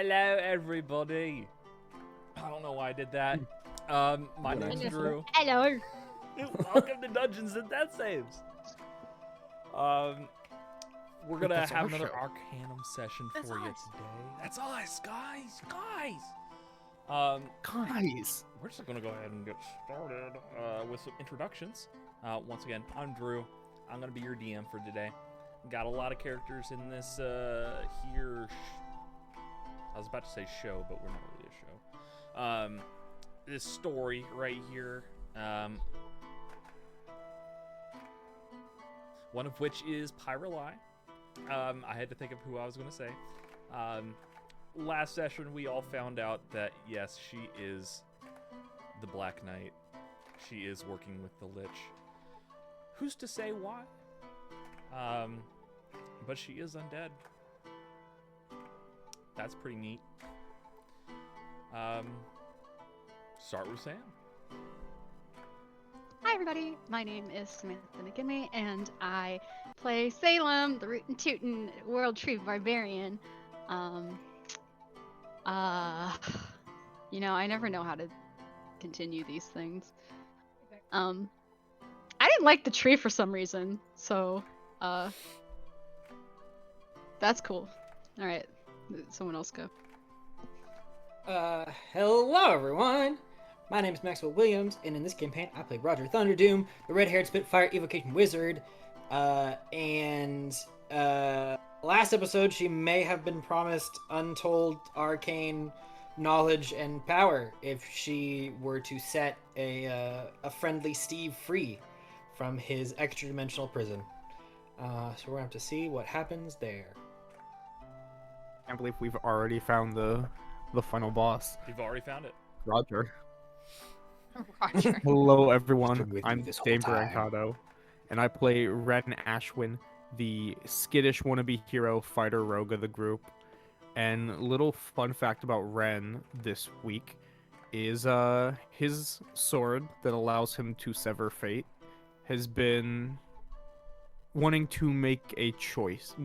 Hello, everybody. I don't know why I did that. My name's Drew. Hello. Welcome to Dungeons and Death Saves. We're gonna have another Arcanum session for you today. That's us, guys. Guys, we're just gonna go ahead and get started with some introductions. Once again, I'm Drew. I'm gonna be your DM for today. Got a lot of characters in this here. I was about to say show, but we're not really a show. This story right here. One of which is Pyroli. I had to think of who I was going to say. Last session, we all found out that, yes, she is the Black Knight. She is working with the Lich. Who's to say why? But she is undead. That's pretty neat. Start with Sam. Hi everybody, my name is Samantha McKinley, and I play Salem, the Rootin' Tootin' World Tree Barbarian. I never know how to continue these things. I didn't like the tree for some reason, so, that's cool. Alright, someone else go. Hello everyone! My name is Maxwell Williams, and in this campaign I play Roger Thunderdoom, the red-haired Spitfire evocation wizard. Last episode she may have been promised untold arcane knowledge and power if she were to set a friendly Steve free from his extra-dimensional prison. So we're gonna have to see what happens there. I can't believe we've already found the final boss. You've already found it. Roger. Roger. Hello everyone, Been with I'm me this whole Dave time. Brancato, and I play Rehn Ashwin, the skittish wannabe hero fighter rogue of the group. And little fun fact about Rehn this week is his sword that allows him to sever fate has been wanting him to make a choice.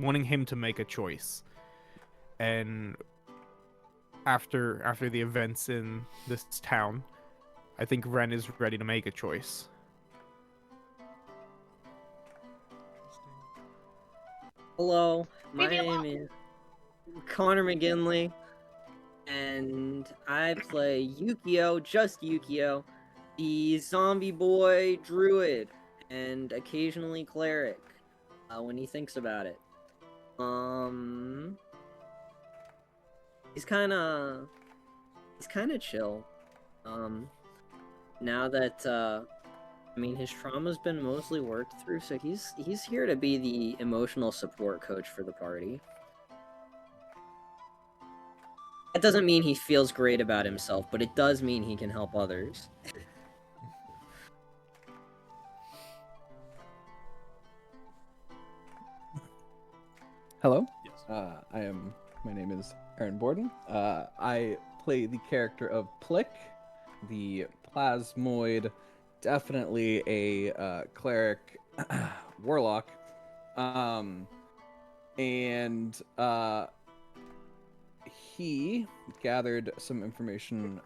And after the events in this town, I think Rehn is ready to make a choice. Hello, my Leave me name is Connor McGinley, and I play Yukio, just Yukio, the zombie boy druid, and occasionally cleric, when he thinks about it. He's kind of chill. Now that his trauma's been mostly worked through, so he's here to be the emotional support coach for the party. That doesn't mean he feels great about himself, but it does mean he can help others. Hello. Yes. My name is Aaron Borden. I play the character of Plick, the plasmoid, definitely a cleric warlock. He gathered some information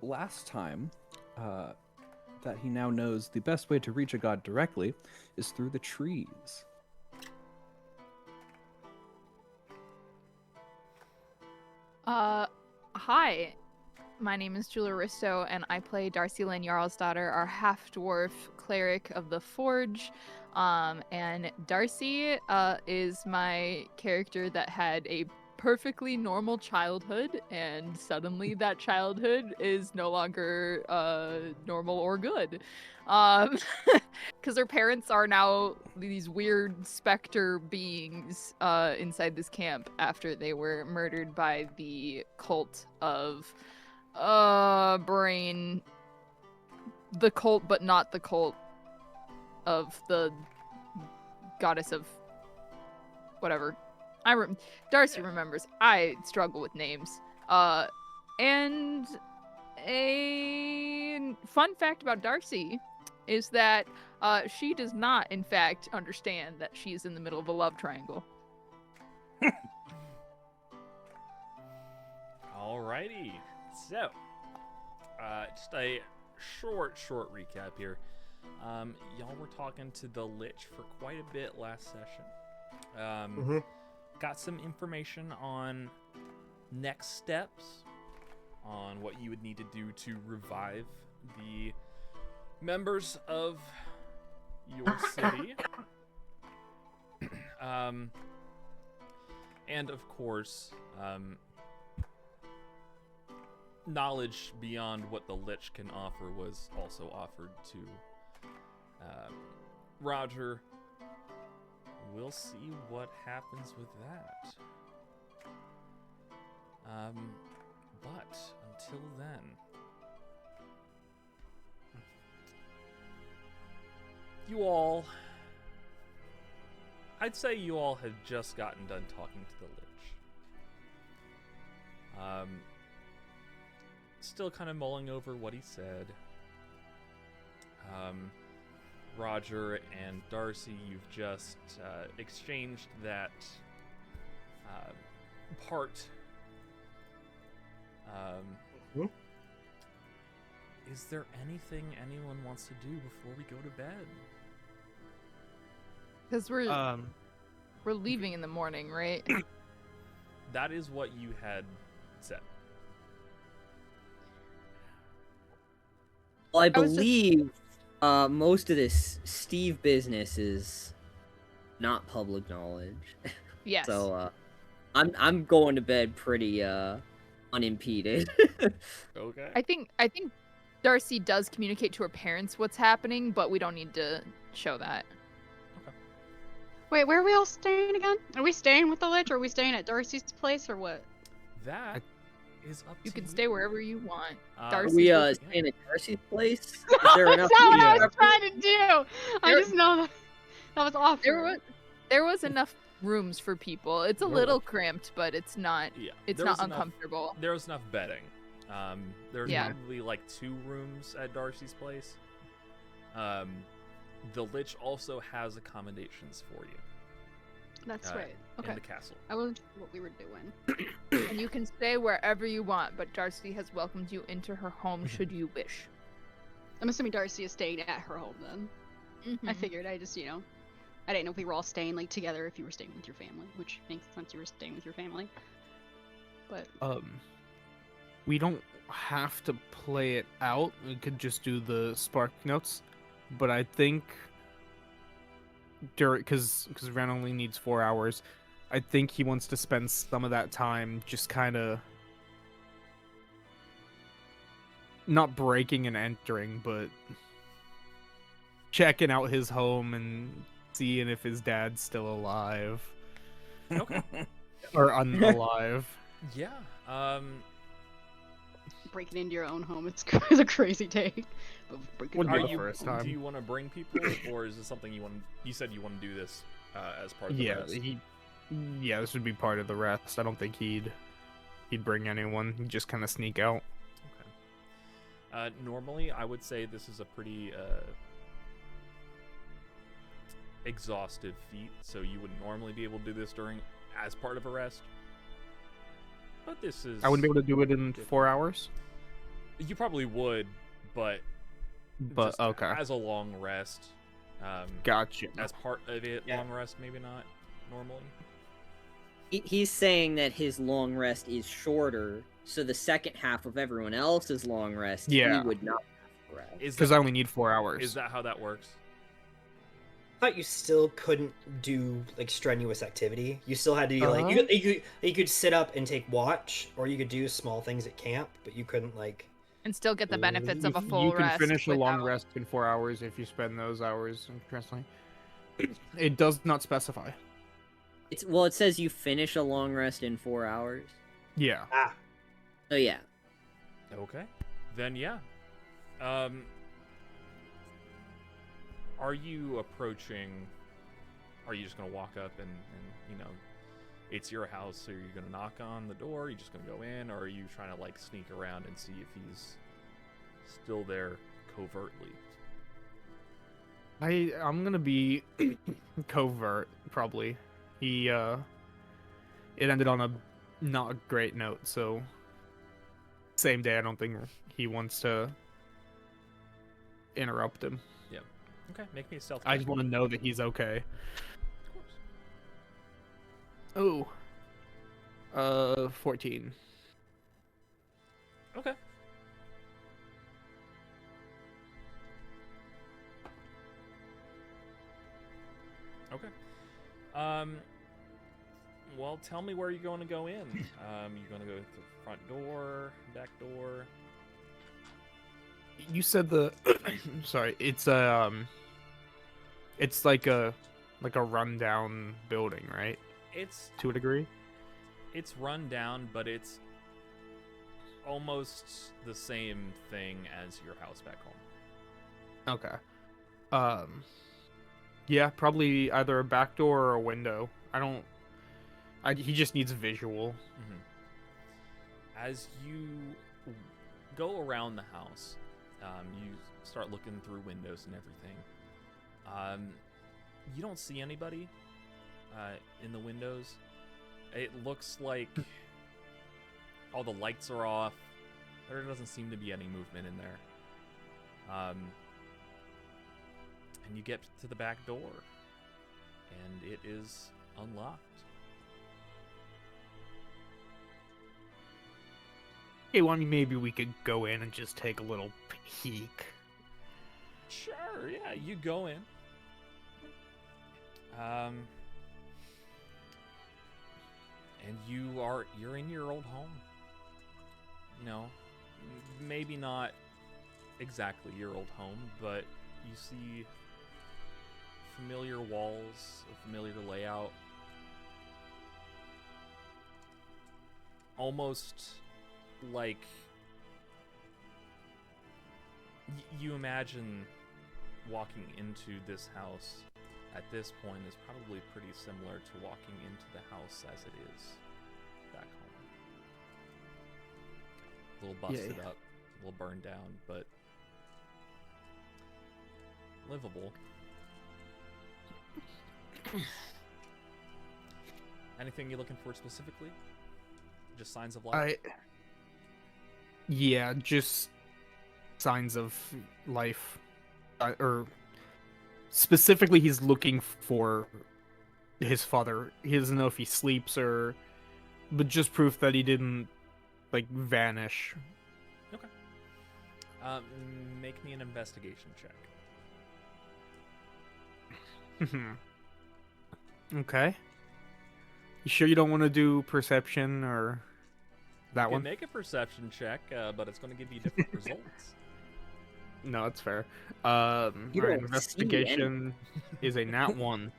last time that he now knows the best way to reach a god directly is through the trees. Hi. My name is Julia Risto, and I play Darcy Lynn Jarlsdottir, our half-dwarf cleric of the Forge. And Darcy is my character that had a perfectly normal childhood, and suddenly that childhood is no longer normal or good. Because her parents are now these weird specter beings inside this camp after they were murdered by the cult of brain, the cult but not the cult of the goddess of whatever. Darcy remembers. I struggle with names. And a fun fact about Darcy is that she does not, in fact, understand that she is in the middle of a love triangle. Alrighty. So, just a short recap here. Y'all were talking to the Lich for quite a bit last session. Got some information on next steps, on what you would need to do to revive the members of your city. And of course, knowledge beyond what the Lich can offer was also offered to Roger. We'll see what happens with that. But until then, I'd say you all had just gotten done talking to the Lich. Still kind of mulling over what he said. Roger and Darcy, you've just exchanged that part. Is there anything anyone wants to do before we go to bed? Because we're leaving in the morning, right? That is what you had said. Well, I was just- believe most of this Steve business is not public knowledge. Yes. So I'm going to bed pretty unimpeded. Okay. I think Darcy does communicate to her parents what's happening, but we don't need to show that. Wait, where are we all staying again? Are we staying with the Lich, or are we staying at Darcy's place, or what? That is up You to can stay wherever you want. Are Darcy we was- staying at Darcy's place? Is there enough? That's not what I room? was trying to do! I There- just know that was awful. There was enough rooms for people. It's a little cramped, but it's not. Yeah. It's there not was enough- uncomfortable. There was enough bedding. There's Yeah. probably like 2 rooms at Darcy's place. The Lich also has accommodations for you That's right. in Okay. the castle. I was what we were doing. And you can stay wherever you want, but Darcy has welcomed you into her home should you wish. I'm assuming Darcy is staying at her home then. I Mhm. figured. I just, I didn't know if we were all staying like together, if you were staying with your family, which makes sense. You were staying with your family. But We don't have to play it out. We could just do the spark notes, but I think because Ren only needs 4 hours, I think he wants to spend some of that time just kind of not breaking and entering, but checking out his home and seeing if his dad's still alive Okay. or unalive. Yeah. breaking into your own home is a crazy take. But breaking Wouldn't into be your the own first home- time. Do you want to bring people, or is this something you want? You said you want to do this as part of the Yeah, rest. this would be part of the rest. I don't think he'd bring anyone. He'd just kind of sneak out. Okay. Normally, I would say this is a pretty exhaustive feat, so you wouldn't normally be able to do this as part of a rest. But this is. I wouldn't be able to do it in 4 hours. You probably would, but just Okay, as a long rest. gotcha. As part of it, Yeah. long rest, maybe not normally. He's saying that his long rest is shorter, so the second half of everyone else's long rest, Yeah. he would not have to rest. Because I only need 4 hours. Is that how that works? I thought you still couldn't do like strenuous activity. You still had to be like you could sit up and take watch, or you could do small things at camp, but you couldn't like. And still get the benefits of a full You can rest. finish a long without- rest in 4 hours if you spend those hours interestingly. It does not specify. It says you finish a long rest in 4 hours. Yeah. So yeah. Okay. Then yeah. Are you approaching? Are you just gonna walk up and it's your house, so you're gonna knock on the door? Are you just gonna go in, or are you trying to like sneak around and see if he's still there covertly? I'm gonna be covert probably. It ended on a not great note, so same day. I don't think he wants to interrupt him. Okay, make me a stealth I check. just want to know that he's okay. Of course. Oh. 14. Okay. Okay. Well, tell me where you're going to go in. You're going to go through the front door, back door. You said the sorry, it's like a rundown building, right? It's To a degree. it's run down, but it's almost the same thing as your house back home. Okay. Yeah, probably either a back door or a window. He just needs visual. As you go around the house, you start looking through windows and everything. You don't see anybody in the windows. It looks like all the lights are off. There doesn't seem to be any movement in there. And you get to the back door, and it is unlocked. Hey, well, I mean, maybe we could go in and just take a little peek. Sure, yeah, you go in. And you're in your old home. You know, maybe not exactly your old home, but you see familiar walls, a familiar layout. Almost like you imagine walking into this house at this point is probably pretty similar to walking into the house as it is back home. A little busted up, a little burned down, but livable. Anything you're looking for specifically? Just signs of life? Yeah, just signs of life. Or specifically, he's looking for his father. He doesn't know if he sleeps but just proof that he didn't, like, vanish. Okay. Make me an investigation check. Okay. You sure you don't want to do perception or that You can one? make a perception check, but it's going to give you different results. No, that's fair. You Alright, don't see investigation is a nat 1.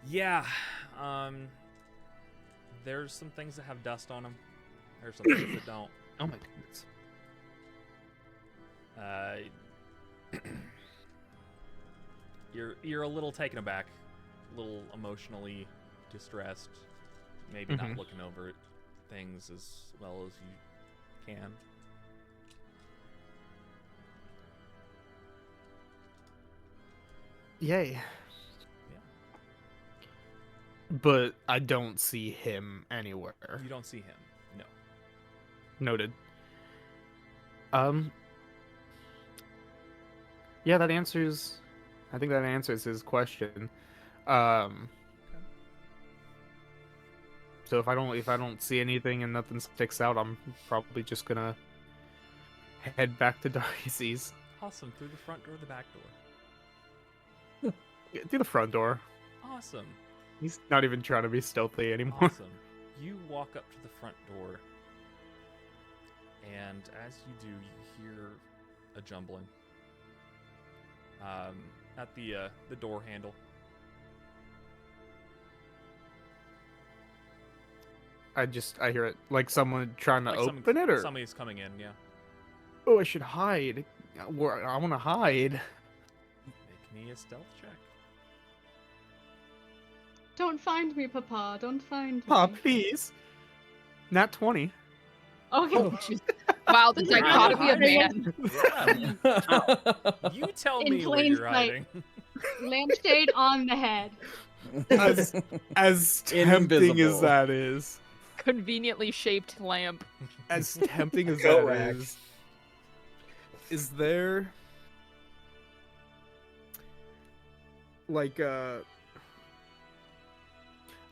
Yeah. There's some things that have dust on them. There's some things that don't. Oh my goodness. You're a little taken aback, a little emotionally distressed, maybe not looking over things as well as you can. Yay. Yeah. But I don't see him anywhere. You don't see him. No. Noted. Yeah, that answers. I think that answers his question. So if I don't see anything and nothing sticks out, I'm probably just gonna head back to Darcy's. Awesome. Through the front door or the back door? Yeah, through the front door. Awesome. He's not even trying to be stealthy anymore. Awesome. You walk up to the front door, and as you do, you hear a jumbling at the door handle. I hear it like someone trying to Like open it, or somebody's coming in. Yeah. oh, I should hide. I want to hide. Make me a stealth check. Don't find me, Papa. Don't find me. Ah, please. Nat 20. Okay. Wow, the dichotomy of man. Yeah. You tell In me where plain you're sight. hiding. Lampshade on the head. As tempting as Invisible. that is. conveniently shaped lamp. As tempting as Go that rack. is there like I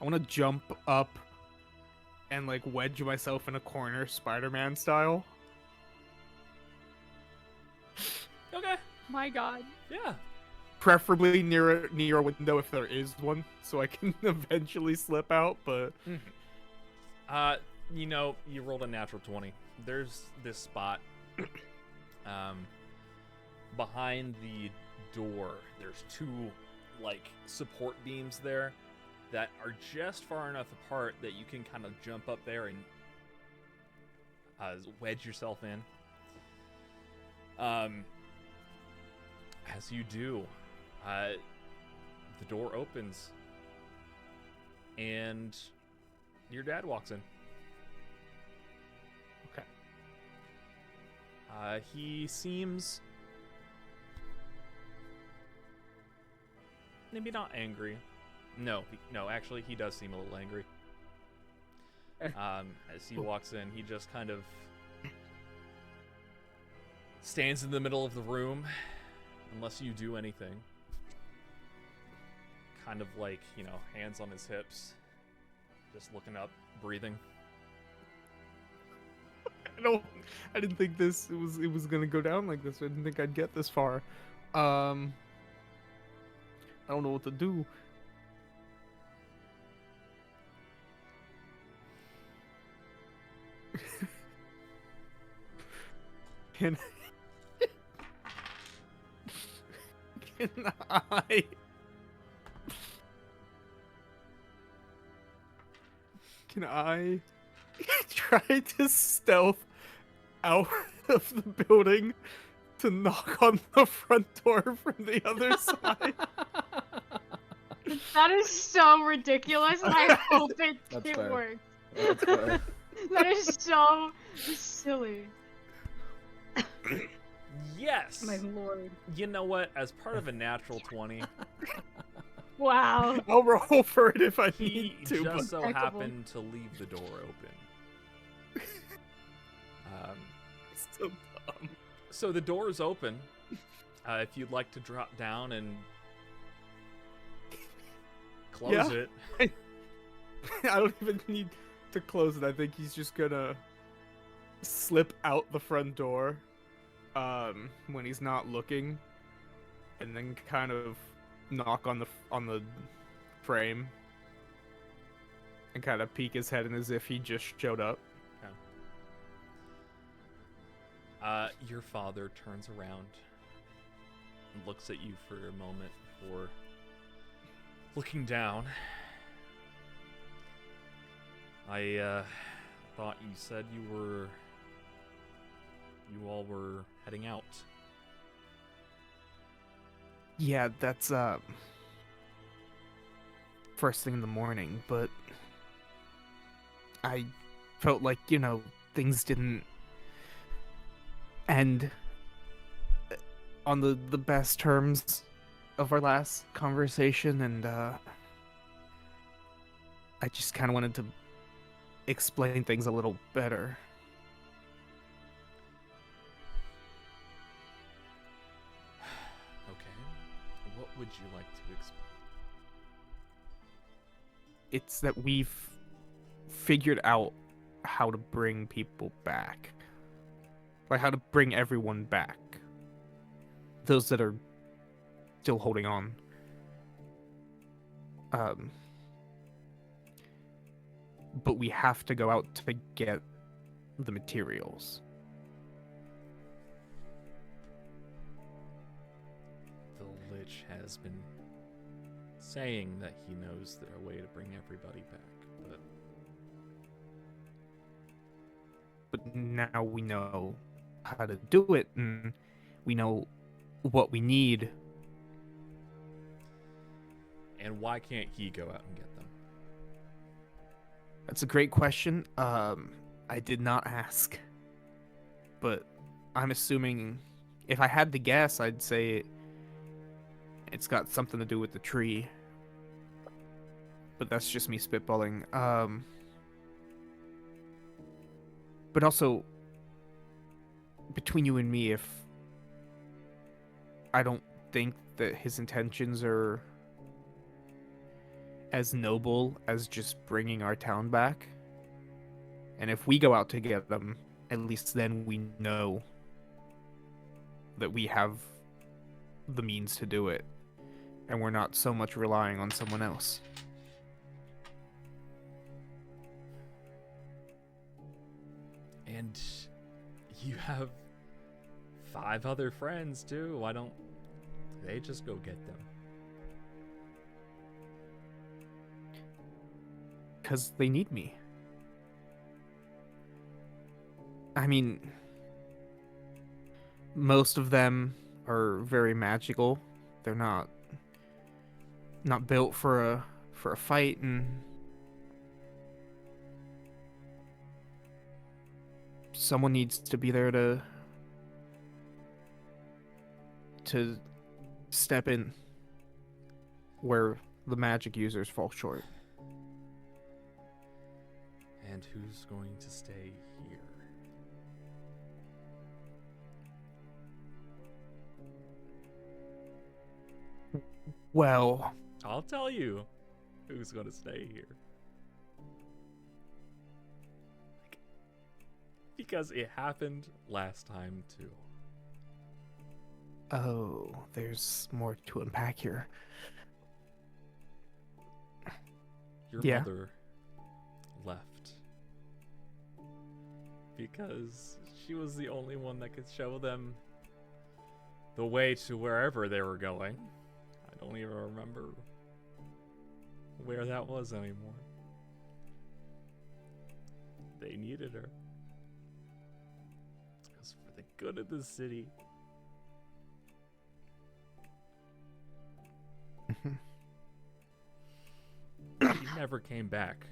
want to jump up and like wedge myself in a corner, Spider-Man style. Okay. My God. Yeah. Preferably near a window if there is one, so I can eventually slip out. But You know, you rolled a natural 20. There's this spot behind the door. There's two like support beams there that are just far enough apart that you can kind of jump up there and wedge yourself in. As you do, the door opens and your dad walks in. okay. He seems maybe not angry. No, actually, he does seem a little angry. As he walks in, he just kind of stands in the middle of the room, unless you do anything. Kind of like, hands on his hips, just looking up, breathing. I didn't think it was gonna go down like this. I didn't think I'd get this far. I don't know what to do. Can I Can I try to stealth out of the building to knock on the front door from the other side? That is so ridiculous, and I hope That's it fair. works. That's fair. That is so silly. Yes! My lord. You know what? As part of a natural 20, Wow. I'll roll for it if I he need to. just so Impeccable. happened to leave the door open. So dumb. So the door is open. If you'd like to drop down and close Yeah. it. I don't even need to close it. I think he's just gonna slip out the front door when he's not looking, and then kind of knock on the frame and kind of peek his head in as if he just showed up. Your father turns around and looks at you for a moment before looking down. I thought you said you all were heading out. Yeah, that's first thing in the morning, but I felt like, things didn't end on the best terms of our last conversation, and I just kind of wanted to explain things a little better. Okay. What would you like to explain? It's that we've figured out how to bring people back. Like how to bring everyone back. Those that are still holding on. But we have to go out to get the materials. The Lich has been saying that he knows there a way to bring everybody back, But now we know how to do it, and we know what we need. and why can't he go out and get them? That's a great question. I did not ask. But I'm assuming if I had to guess, I'd say it's got something to do with the tree. But that's just me spitballing. But also, between you and me, if I don't think that his intentions are as noble as just bringing our town back. And if we go out to get them, at least then we know that we have the means to do it. And we're not so much relying on someone else. And you have 5 other friends too. Why don't they just go get them? Because they need me. I mean, most of them are very magical. They're not built for a fight, and someone needs to be there to step in where the magic users fall short. And who's going to stay here? Well, I'll tell you who's going to stay here. Because it happened last time too. oh, there's more to unpack here. Your Yeah. mother left because she was the only one that could show them the way to wherever they were going. I don't even remember where that was anymore. They needed her. It was for the good of the city. She never came back.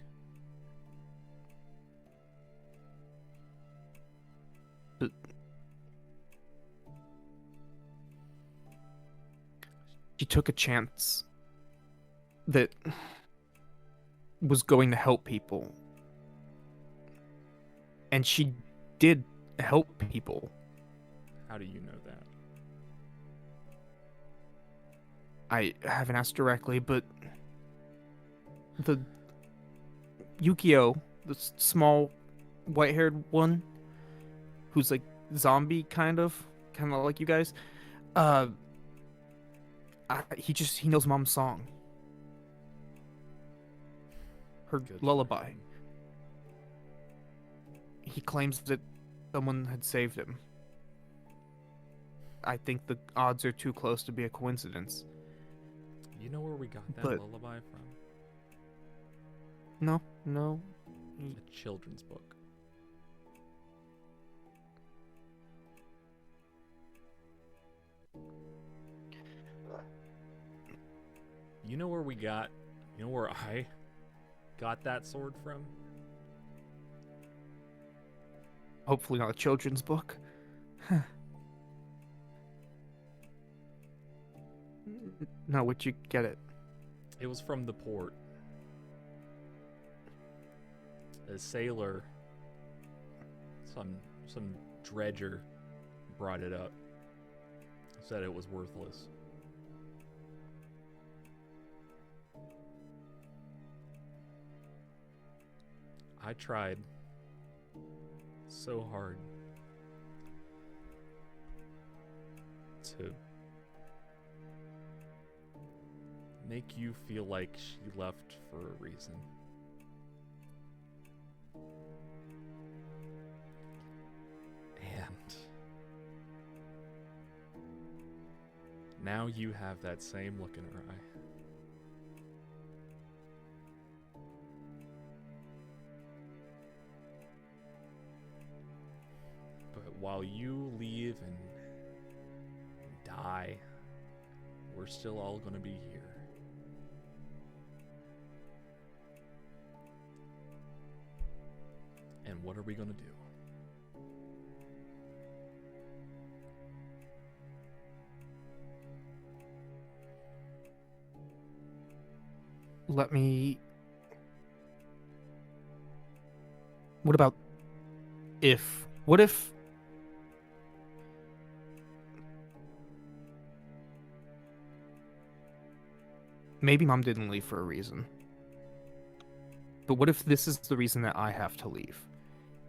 She took a chance that was going to help people. And she did help people. How do you know that? I haven't asked directly, but the Yukio, the small white-haired one, who's like zombie kind of like you guys, he knows Mom's song, her Good for lullaby. him. He claims that someone had saved him. I think the odds are too close to be a coincidence. You know where we got that But- lullaby from? No. A children's book. You know where I got that sword from? Hopefully not a children's book. Not would you get it? It was from the port. A sailor, some dredger brought it up. Said it was worthless. I tried so hard to make you feel like she left for a reason. And now you have that same look in her eye. But while you leave and die, we're still all gonna be here. And what are we gonna do? Let me... What about What if maybe Mom didn't leave for a reason. But what if this is the reason that I have to leave?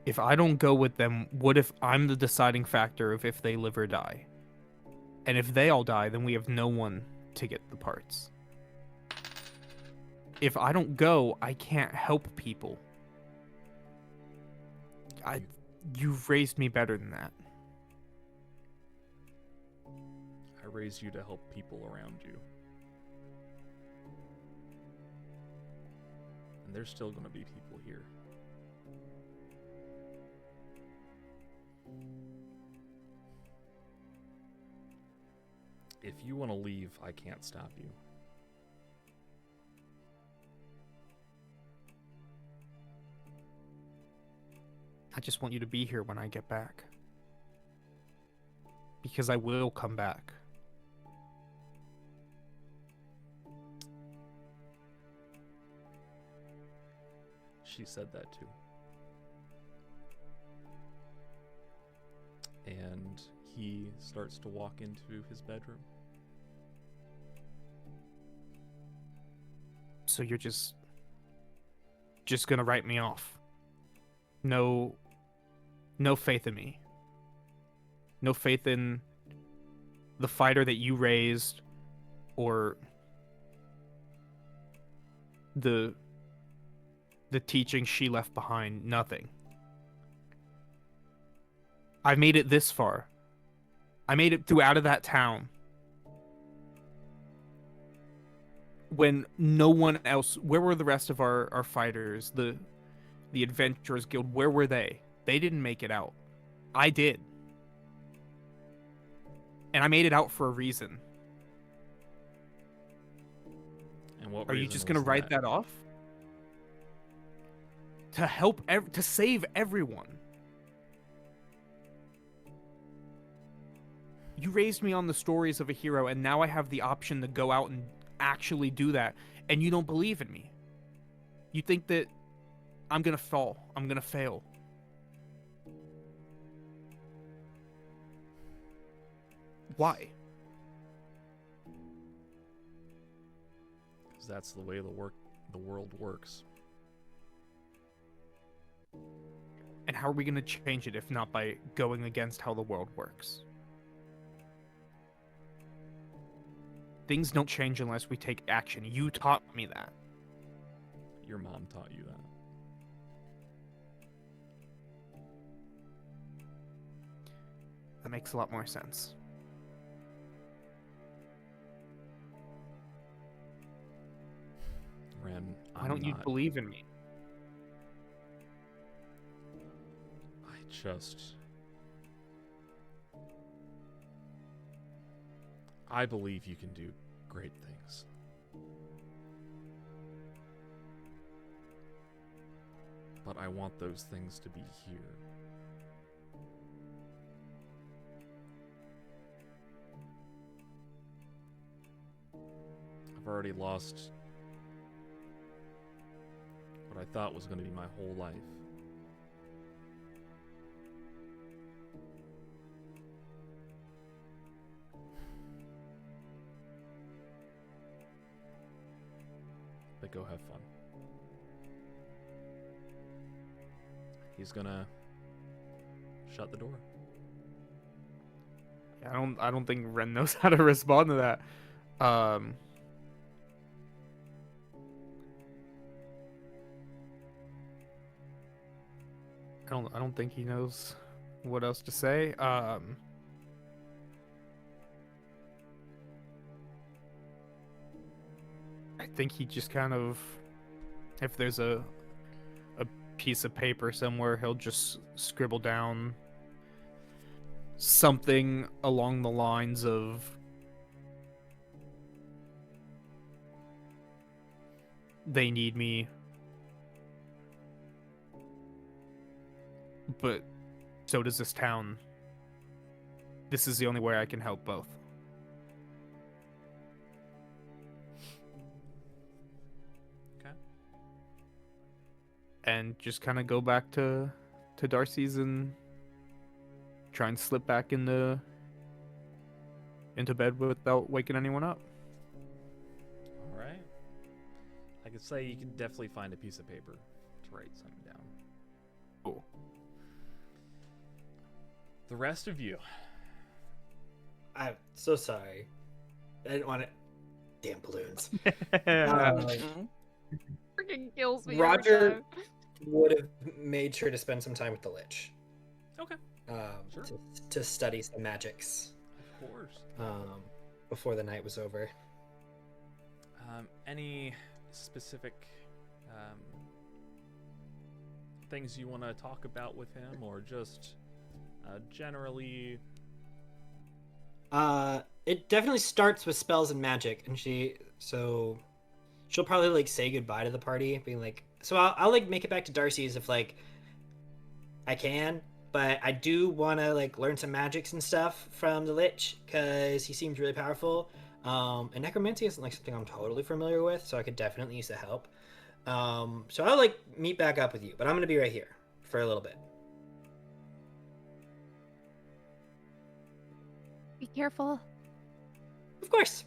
If I don't go with them, what if I'm the deciding factor of if they live or die? And if they all die, then we have no one to get the parts. If I don't go, I can't help people. You've raised me better than that. I raised you to help people around you. And there's still going to be people here. If you want to leave, I can't stop you. I just want you to be here when I get back. Because I will come back. She said that too. And he starts to walk into his bedroom. So you're just gonna write me off. No faith in me. No faith in the fighter that you raised or the teaching she left behind. Nothing. I made it this far. I made it through out of that town. When no one else... Where were the rest of our fighters? The Adventurers Guild, where were they? They didn't make it out. I did. And I made it out for a reason. And what Are you reason just was going to write that off? To help... to save everyone. You raised me on the stories of a hero, and now I have the option to go out and actually do that, and you don't believe in me. You think that I'm gonna fall. I'm gonna fail. Why? Because that's the way the world works. And how are we gonna change it if not by going against how the world works? Things don't change unless we take action. You taught me that. Your mom taught you that. That makes a lot more sense. Rehn, Why don't you believe in me? I believe you can do great things. But I want those things to be here. I've already lost what I thought was going to be my whole life. But go have fun. He's gonna shut the door. I don't think Rehn knows how to respond to that. I don't think he knows what else to say. I think he just kind of, if there's a piece of paper somewhere, he'll just scribble down something along the lines of they need me, but so does this town. This is the only way I can help both. Okay. And just kind of go back to to Darcy's and try and slip back into bed without waking anyone up. All right. I could say you can definitely find a piece of paper to write something down. Cool. The rest of you. I'm so sorry. I didn't want to. Damn balloons. Freaking kills me. Roger every time. would have made sure to spend some time with the Lich. Okay. Sure. To study some magics. Of course. Before the night was over. Any specific things you want to talk about with him, or just generally? It definitely starts with spells and magic, and she'll probably like say goodbye to the party, being like, so I'll like make it back to Darcy's if like I can, but I do want to like learn some magics and stuff from the Lich because he seems really powerful. And necromancy isn't like something I'm totally familiar with, so I could definitely use the help. So I'll like meet back up with you, but I'm gonna be right here for a little bit. Be careful. Of course.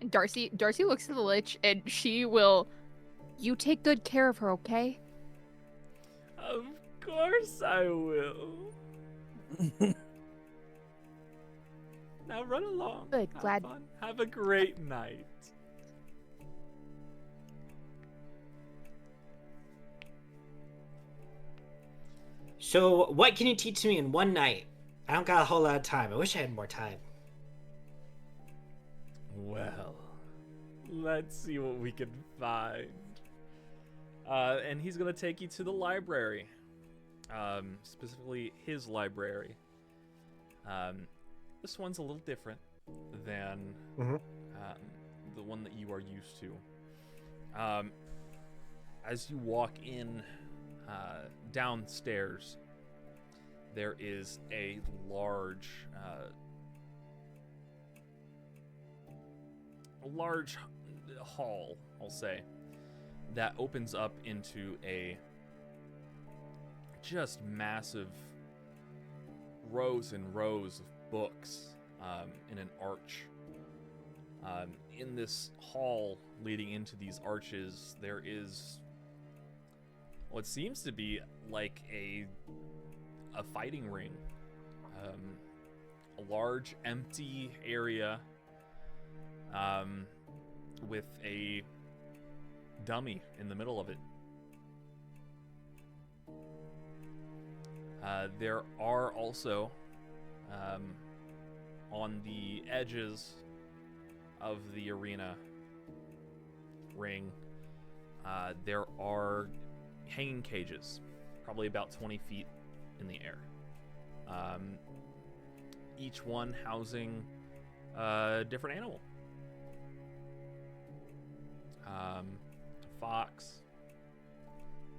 And Darcy looks at the Lich, and she will. You take good care of her, okay? Of course I will. Now run along. Good, Have glad- fun. Have a great night. So what can you teach me in one night? I don't got a whole lot of time. I wish I had more time. Well, let's see what we can find. And he's gonna take you to the library, specifically his library. This one's a little different than the one that you are used to. As you walk in downstairs, there is a large hall, I'll say, that opens up into a just massive rows and rows of books in an arch. In this hall leading into these arches, there is what seems to be like a fighting ring. A large empty area with a dummy in the middle of it. There are also on the edges of the arena ring, there are hanging cages, probably about 20 feet in the air. Each one housing a different animal. A fox,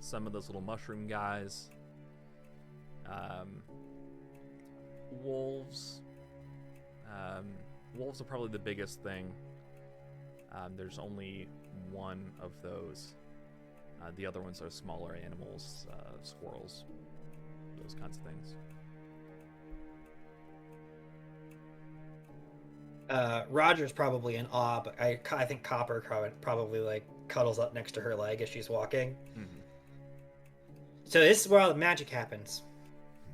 some of those little mushroom guys, wolves. Wolves are probably the biggest thing. There's only one of those. The other ones are smaller animals, squirrels, those kinds of things. Roger's probably in awe, but I think Copper probably like cuddles up next to her leg as she's walking. Mm-hmm. So this is where all the magic happens.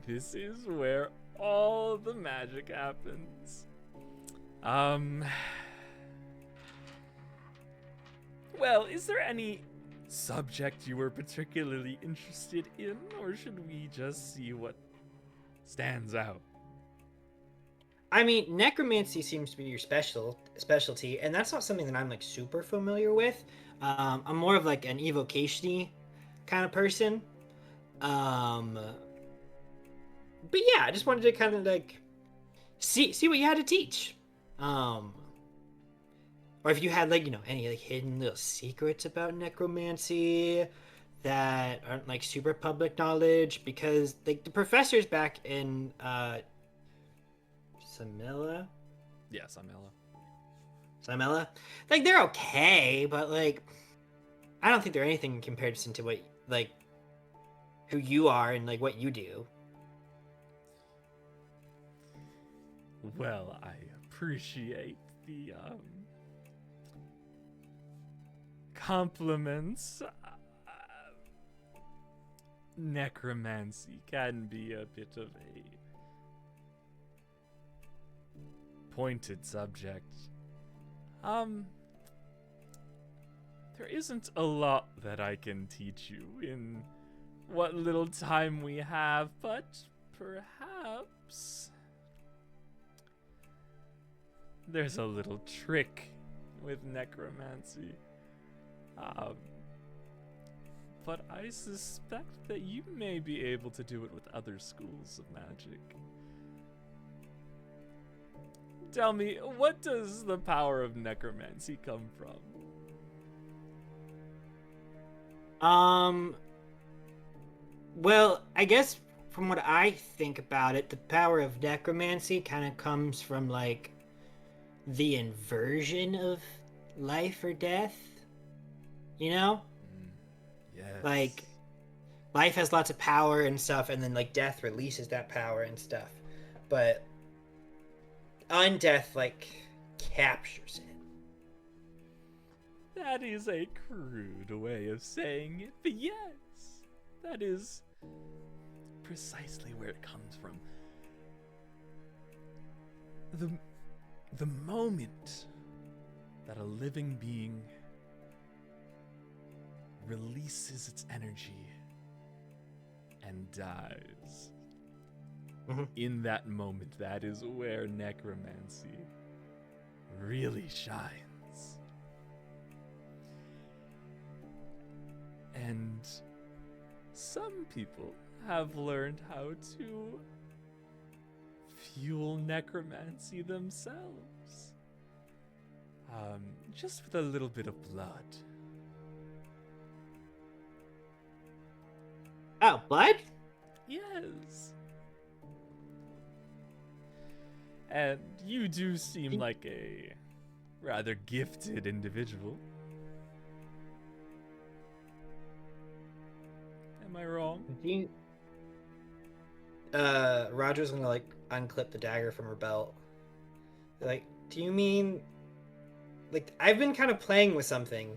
This is where all the magic happens. Well, is there any subject you were particularly interested in, or should we just see what stands out? I mean, necromancy seems to be your specialty, and that's not something that I'm like super familiar with. I'm more of like an evocation-y kind of person. But yeah, I just wanted to kind of like see what you had to teach. Or if you had like, any like hidden little secrets about necromancy that aren't like super public knowledge, because like the professors back in Simlea? Yeah, Simlea? Like, they're okay, but, like, I don't think they're anything in comparison to what like who you are and like what you do. Well, I appreciate the compliments. Necromancy can be a bit of a pointed subject. There isn't a lot that I can teach you in what little time we have, but perhaps there's a little trick with necromancy. But I suspect that you may be able to do it with other schools of magic. Tell me, what does the power of necromancy come from? Well, I guess from what I think about it, the power of necromancy kind of comes from like the inversion of life or death. You know? Yes. Like life has lots of power and stuff, and then like death releases that power and stuff. But undeath like captures it. That is a crude way of saying it, but yes, that is precisely where it comes from. The moment that a living being releases its energy and dies, in that moment, that is where necromancy really shines. And some people have learned how to fuel necromancy themselves. Just with a little bit of blood. Oh, blood? Yes. And you do seem like a rather gifted individual. Am I wrong? Roger's gonna like unclip the dagger from her belt. Like, do you mean like I've been kind of playing with something?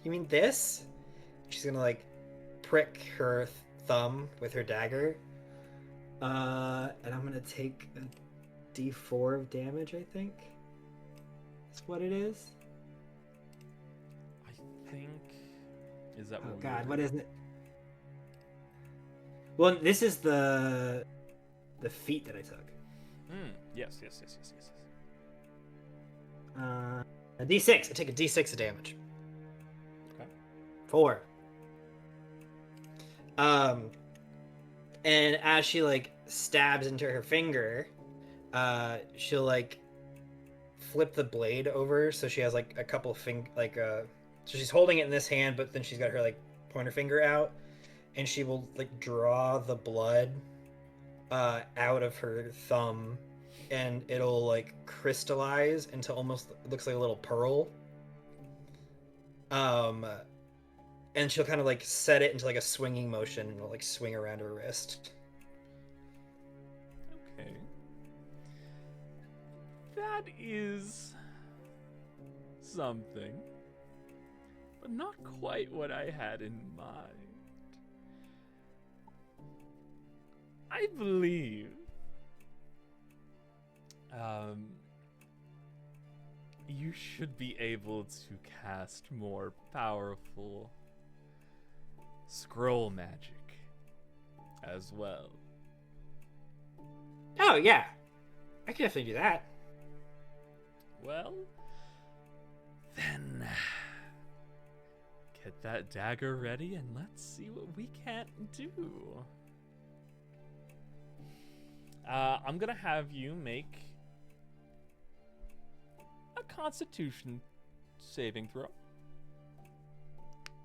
You mean this? She's gonna like prick her thumb with her dagger. And I'm gonna take a D4 of damage, I think. That's what it is. I think. Is that Oh what god, what is it? Well, this is the feat that I took. Yes. A D6. I take a D6 of damage. Okay. 4. And as she like stabs into her finger, she'll like flip the blade over so she has like a couple so she's holding it in this hand, but then she's got her like pointer finger out, and she will like draw the blood out of her thumb, and it'll like crystallize into almost looks like a little pearl. And she'll kind of like set it into like a swinging motion, and it'll like swing around her wrist. Okay. That is something, but not quite what I had in mind. I believe you should be able to cast more powerful scroll magic as well. Oh yeah, I can definitely do that. Well, then get that dagger ready and let's see what we can't do. I'm gonna have you make a Constitution saving throw.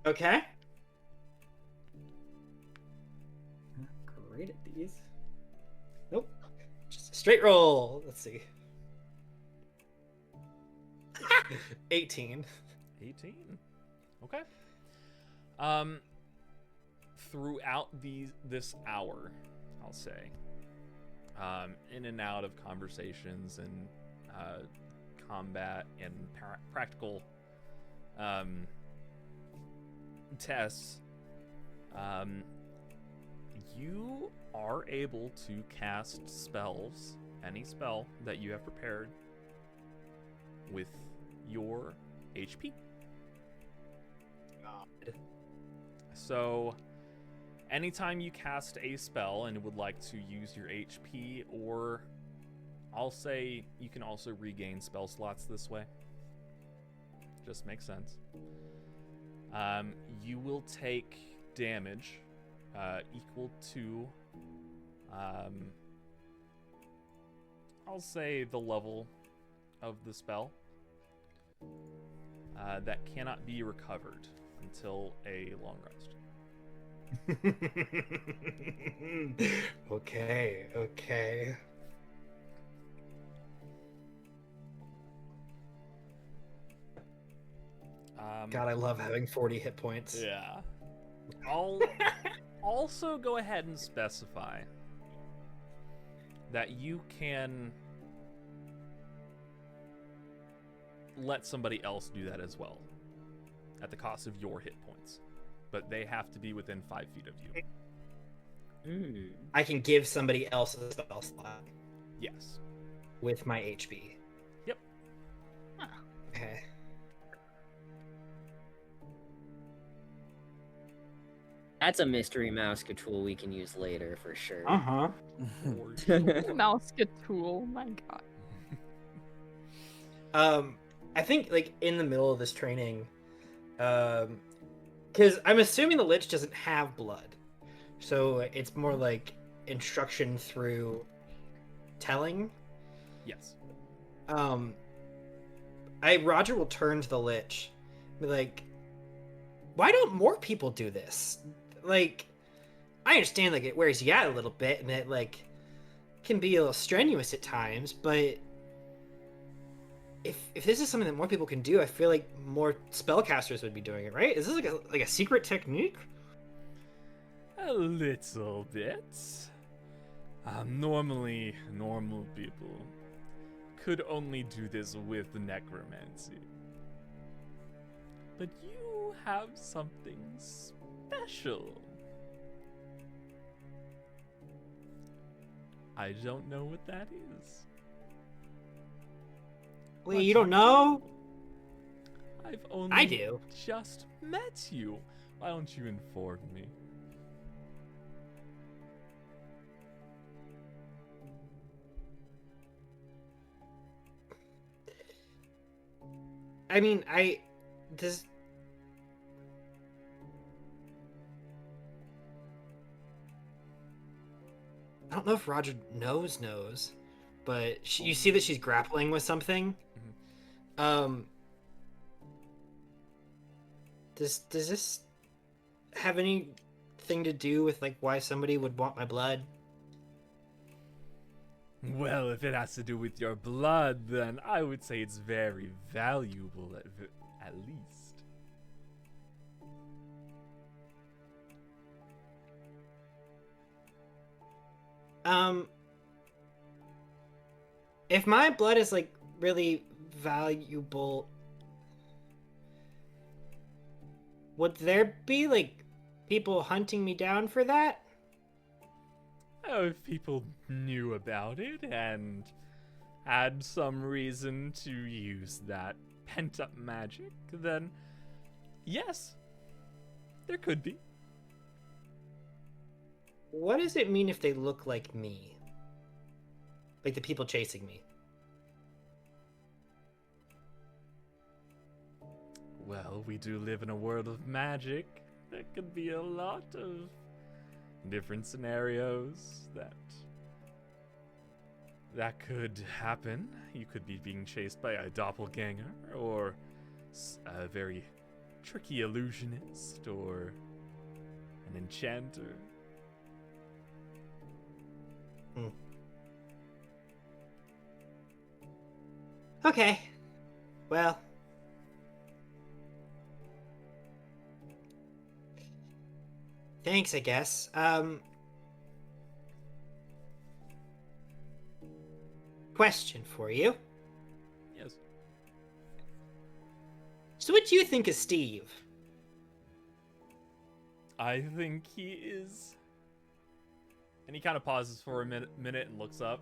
Okay. Not great at these. Nope. Just a straight roll. Let's see. 18. 18. Okay. throughout this hour, I'll say, in and out of conversations and combat and practical tests, you are able to cast spells, any spell that you have prepared, with your HP. So, anytime you cast a spell and would like to use your HP, or I'll say you can also regain spell slots this way. Just makes sense. You will take damage equal to, I'll say, the level of the spell that cannot be recovered until a long rest. Okay. God, I love having 40 hit points. Yeah. I'll also go ahead and specify that you can let somebody else do that as well, at the cost of your hit points, but they have to be within 5 feet of you. I can give somebody else a spell slot. Yes. With my HP. Yep. Okay. That's a mystery mouse tool we can use later for sure. Uh-huh. For sure. Mouse tool, my god. I think, like, in the middle of this training, because I'm assuming the Lich doesn't have blood, so it's more like instruction through telling. Yes. Roger will turn to the Lich, be like, why don't more people do this? Like, I understand, like, it wears you out a little bit, and it, like, can be a little strenuous at times, but if this is something that more people can do, I feel like more spellcasters would be doing it, right? Is this like a secret technique? A little bit. Normally, normal people could only do this with necromancy. But you have something special. I don't know what that is. Wait, you don't know? I've only I do. just met you. Why don't you inform me? I mean, I don't know if Roger knows, but you see that she's grappling with something. Does this have anything to do with, like, why somebody would want my blood? Well, if it has to do with your blood, then I would say it's very valuable at least. If my blood is, like, really valuable, would there be, like, people hunting me down for that? Oh, if people knew about it and had some reason to use that pent-up magic, then yes, there could be. What does it mean if they look like me? Like the people chasing me? Well, we do live in a world of magic. There could be a lot of different scenarios that could happen. You could be being chased by a doppelganger, or a very tricky illusionist, or an enchanter. Okay. Well. Thanks, I guess. Question for you. Yes. So what do you think of Steve? I think he is. And he kind of pauses for a minute and looks up.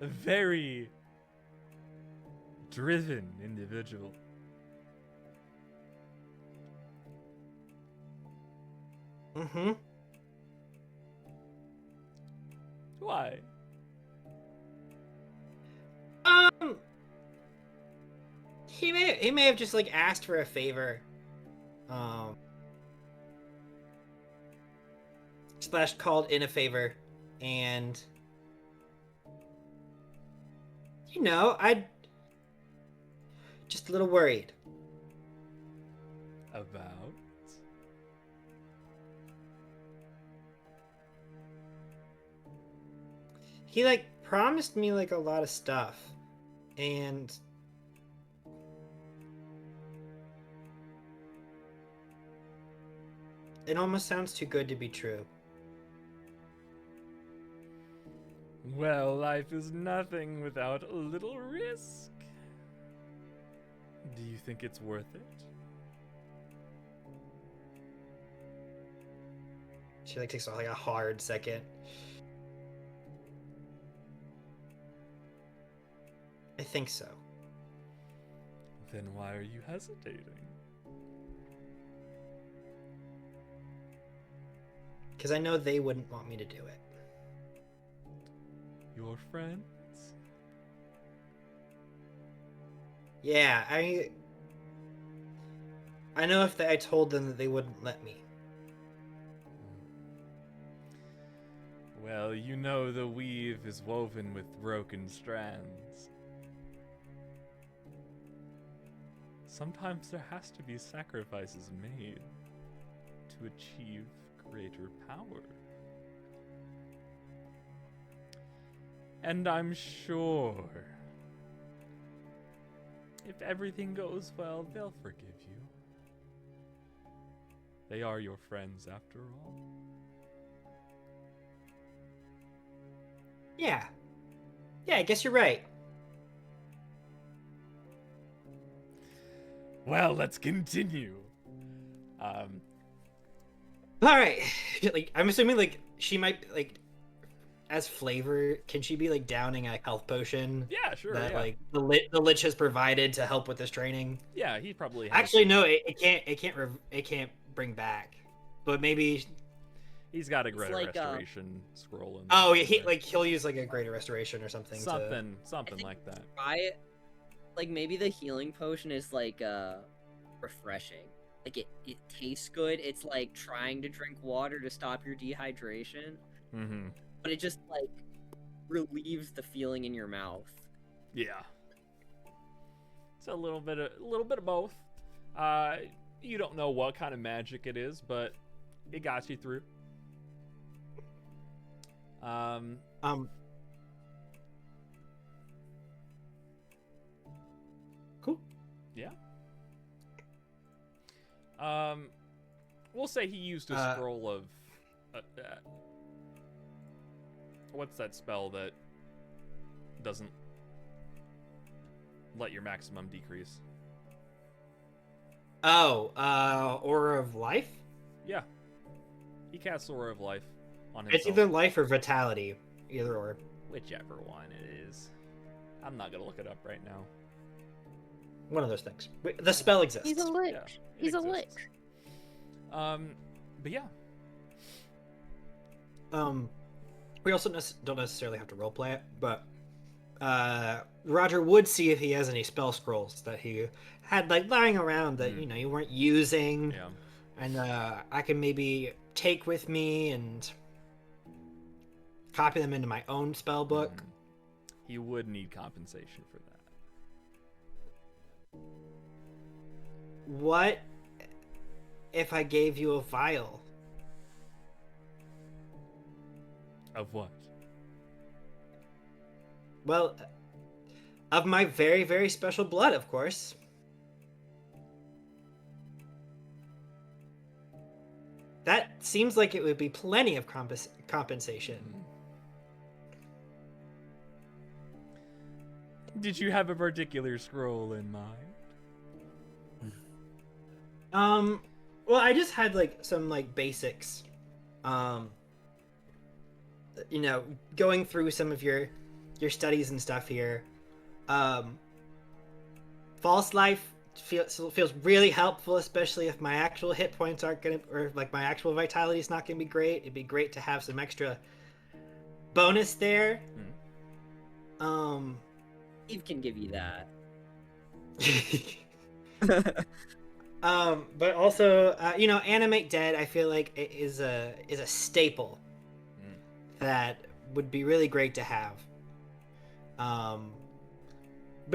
A very driven individual. Mm-hmm. Why? He may have just like asked for a favor. Slash called in a favor, and I'd just a little worried. About? He like promised me like a lot of stuff, and it almost sounds too good to be true. Well, life is nothing without a little risk. Do you think it's worth it? She like takes like a hard second. I think so. Then why are you hesitating? Because I know they wouldn't want me to do it. Your friends? Yeah, I know if I told them that they wouldn't let me. Well, you know the weave is woven with broken strands. Sometimes there has to be sacrifices made to achieve greater power. And I'm sure if everything goes well, they'll forgive you. They are your friends after all. Yeah. Yeah, I guess you're right. Well, let's continue. All right. Like, I'm assuming like she might like, as flavor, can she be like downing a health potion Yeah, sure. that Yeah. like the lich has provided to help with this training? Yeah, he probably has Actually, some- no, it can't bring back. But maybe. He's got a It's greater like, restoration scroll in Oh, there yeah, somewhere. he'll use like a greater restoration or something. something I think like that. Try it. Like maybe the healing potion is like refreshing. Like it tastes good. It's like trying to drink water to stop your dehydration, Mm-hmm. but it just like relieves the feeling in your mouth. Yeah. It's a little bit of both. You don't know what kind of magic it is, but it got you through. Cool. Yeah. We'll say he used a scroll of. What's that spell that doesn't let your maximum decrease? Oh, Aura of Life? Yeah. He casts Aura of Life on himself. It's either life or vitality. Either or. Whichever one it is. I'm not gonna look it up right now. One of those things. The spell exists. He's a lich. Yeah, it He's a lich. exists. But yeah. We also don't necessarily have to roleplay it, but Roger would see if he has any spell scrolls that he had like lying around that you weren't using, Yeah. and I can maybe take with me and copy them into my own spell book. He would need compensation for that. What if I gave you a vial? Of what? Well, of my very, very special blood, of course. That seems like it would be plenty of compensation. Did you have a particular scroll in mind? Well, I just had like some like basics. You know, going through some of your studies and stuff here. False life feels really helpful, especially if my actual hit points aren't gonna, or like my actual vitality is not gonna be great. It'd be great to have some extra bonus there. Steve can give you that. But also, you know, animate dead. I feel like it is a staple that would be really great to have. But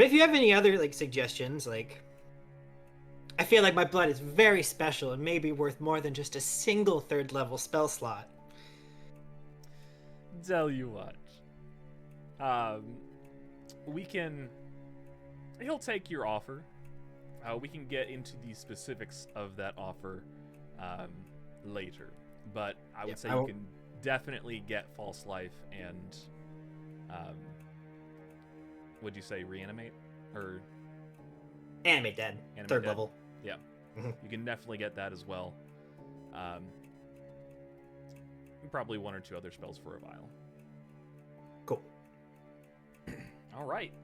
if you have any other like suggestions, like, I feel like my blood is very special and maybe worth more than just a single 3rd level spell slot. Tell you what, he'll take your offer. We can get into the specifics of that offer later, but I would say you can definitely get false life and would you say reanimate or animate dead? Animate 3rd dead. level. Yeah, you can definitely get that as well. Probably 1 or 2 other spells for a vial. Cool. All right.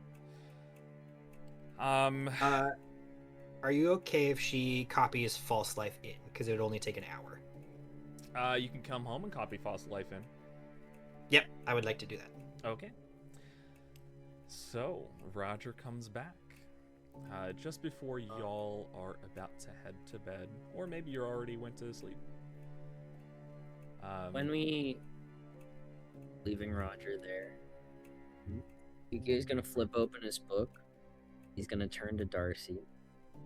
Are you okay if she copies false life in? Because it would only take an hour. You can come home and copy false life in. Yep, I would like to do that. Okay. So, Roger comes back. Just before y'all are about to head to bed, or maybe you already went to sleep. When we leaving Roger there, he's gonna flip open his book. He's gonna turn to Darcy.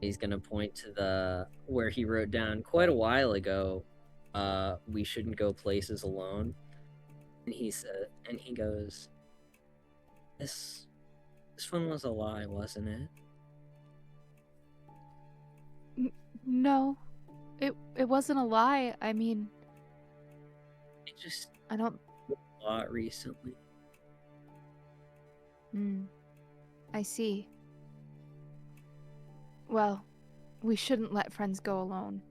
He's gonna point to the where he wrote down quite a while ago, we shouldn't go places alone. And he goes, This one was a lie, wasn't it? No, it wasn't a lie. I mean, I don't. A lot recently. I see. Well, we shouldn't let friends go alone.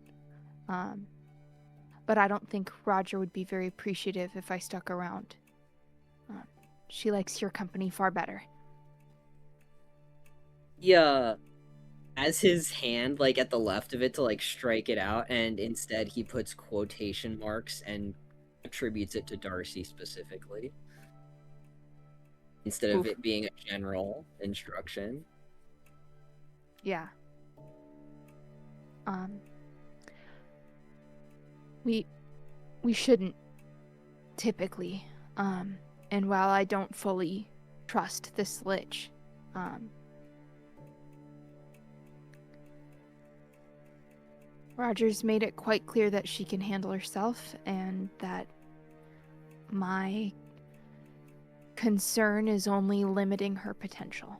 But I don't think Roger would be very appreciative if I stuck around. She likes your company far better. Yeah. As his hand, like, at the left of it to, like, strike it out, and instead he puts quotation marks and attributes it to Darcy specifically. Instead of it being a general instruction. Yeah. We shouldn't, typically. And while I don't fully trust this lich, Roger's made it quite clear that she can handle herself, and that my concern is only limiting her potential.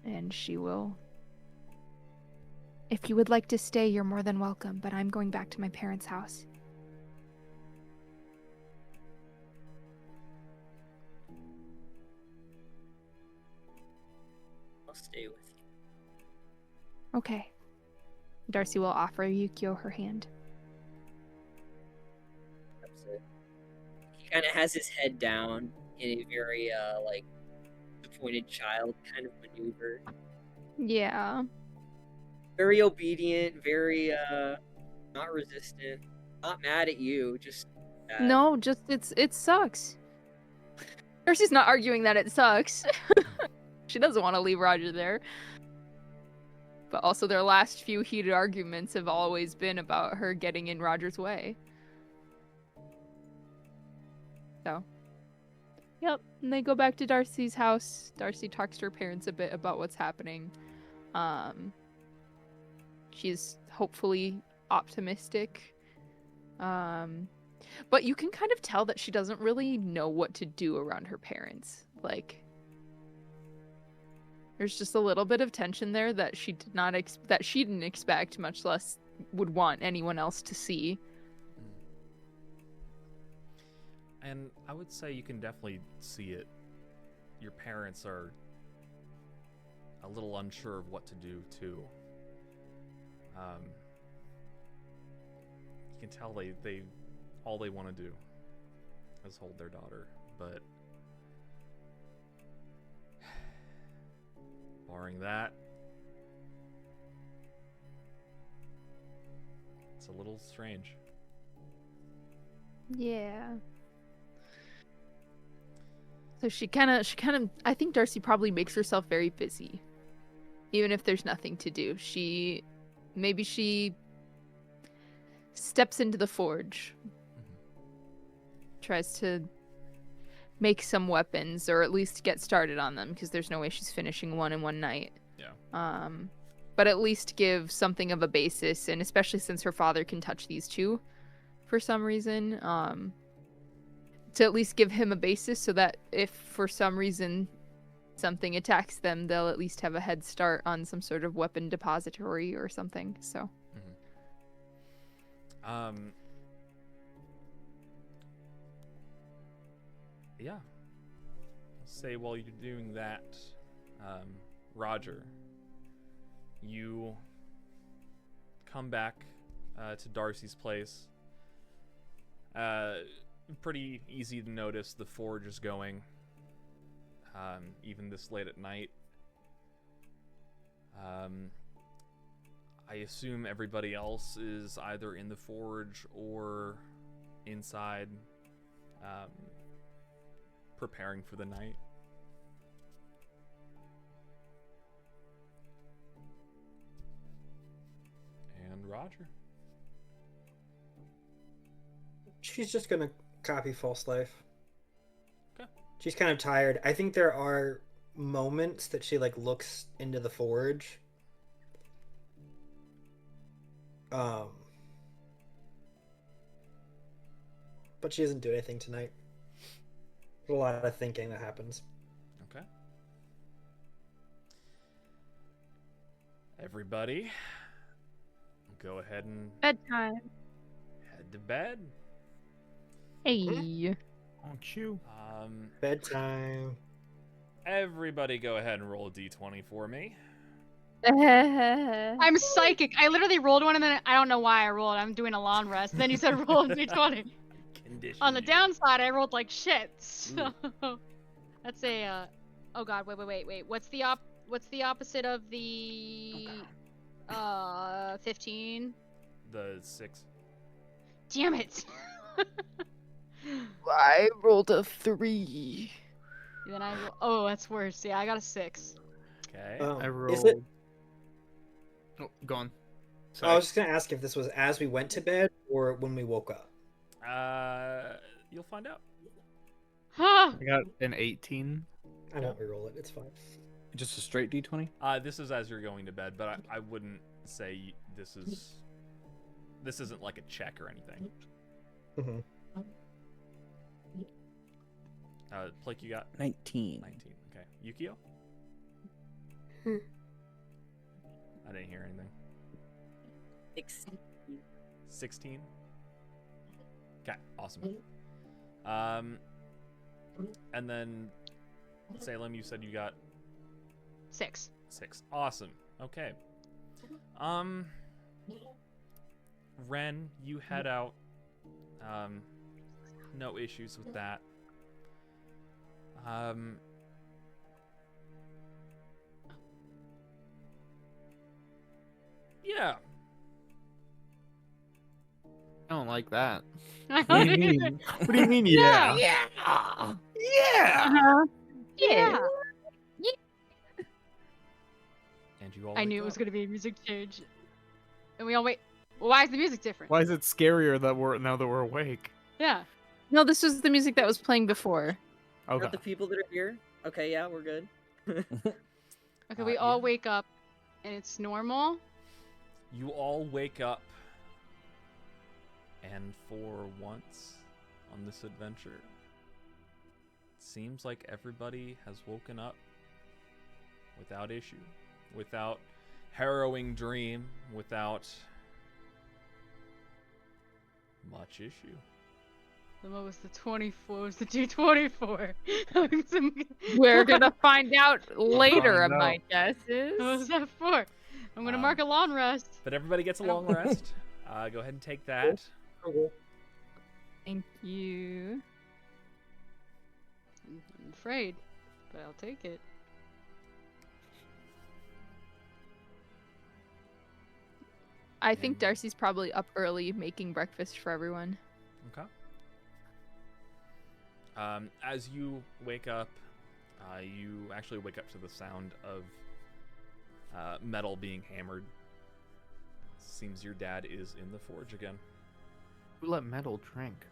And she will. If you would like to stay, you're more than welcome, but I'm going back to my parents' house. I'll stay with you. Okay. Darcy will offer Yukio her hand. That's it. He kind of has his head down in a very, like, disappointed child kind of maneuver. Yeah. Very obedient, very, not resistant. Not mad at you, just... No, just, it sucks. Darcy's not arguing that it sucks. She doesn't want to leave Roger there. But also their last few heated arguments have always been about her getting in Roger's way. So. Yep, and they go back to Darcy's house. Darcy talks to her parents a bit about what's happening. She's hopefully optimistic. But you can kind of tell that she doesn't really know what to do around her parents. Like, There's just a little bit of tension there that she didn't expect, much less would want anyone else to see. And I would say you can definitely see it. Your parents are a little unsure of what to do too. You can tell they all they want to do is hold their daughter, but barring that, it's a little strange. Yeah. So she kind of I think Darcy probably makes herself very busy. Even if there's nothing to do. Maybe she steps into the forge. Tries to make some weapons, or at least get started on them, because there's no way she's finishing one in one night. Yeah. But at least give something of a basis, and especially since her father can touch these two for some reason, to at least give him a basis so that if for some reason something attacks them, they'll at least have a head start on some sort of weapon depository or something. So yeah, I'll say while you're doing that, Roger, you come back to Darcy's place. Pretty easy to notice the forge is going, even this late at night. I assume everybody else is either in the forge or inside, preparing for the night. And Roger. She's just gonna copy False Life. Okay. She's kind of tired. I think there are moments that she like looks into the forge. But she doesn't do anything tonight. There's a lot of thinking that happens. Okay. Everybody, go ahead and Bedtime. head to bed. hey. Won't you? Bedtime. Everybody go ahead and roll a d20 for me. I'm psychic. I literally rolled one and then I don't know why I rolled. I'm doing a long rest. Then you said roll a d20. On the downside, I rolled like shit. So that's a oh god, wait. What's the opposite of the 15? The 6. Damn it. I rolled a 3. Then oh, that's worse. Yeah, I got a 6. Okay. I Is rolled. it? Oh, gone. I was just gonna ask if this was as we went to bed or when we woke up. You'll find out. Huh. I got an 18. I won't reroll it. It's fine. Just a straight d20? This is as you're going to bed, but I wouldn't say this isn't like a check or anything. Mm-hmm. Plake, you got 19. 19. Okay. Yukio? I didn't hear anything. 16? Okay, awesome. And then Salem, you said you got 6. 6. Awesome. Okay. Rehn, you head out. No issues with that. Yeah. I don't like that. I What do you don't even- mean? What do you mean? Yeah. Yeah. Yeah. Yeah. And you all I wake knew it was up. gonna be a music change. And we all wait. Well, why is the music different? Why is it scarier that we're now that we're awake? Yeah. No, this was the music that was playing before. Okay. Not the people that are here. Okay, yeah, we're good. Okay, we all yeah. wake up, and it's normal. You all wake up, and for once on this adventure, it seems like everybody has woken up without issue, without harrowing dream, without much issue. Then what was the 24? What was the 224? We're gonna find out later, Find my out. guess is. What was that for? I'm gonna mark a long rest. But everybody gets a I don't- long rest. Go ahead and take that. Thank you. I'm afraid, but I'll take it. I think Darcy's probably up early making breakfast for everyone. Okay. As you wake up, you actually wake up to the sound of metal being hammered. Seems your dad is in the forge again. Who let metal drink?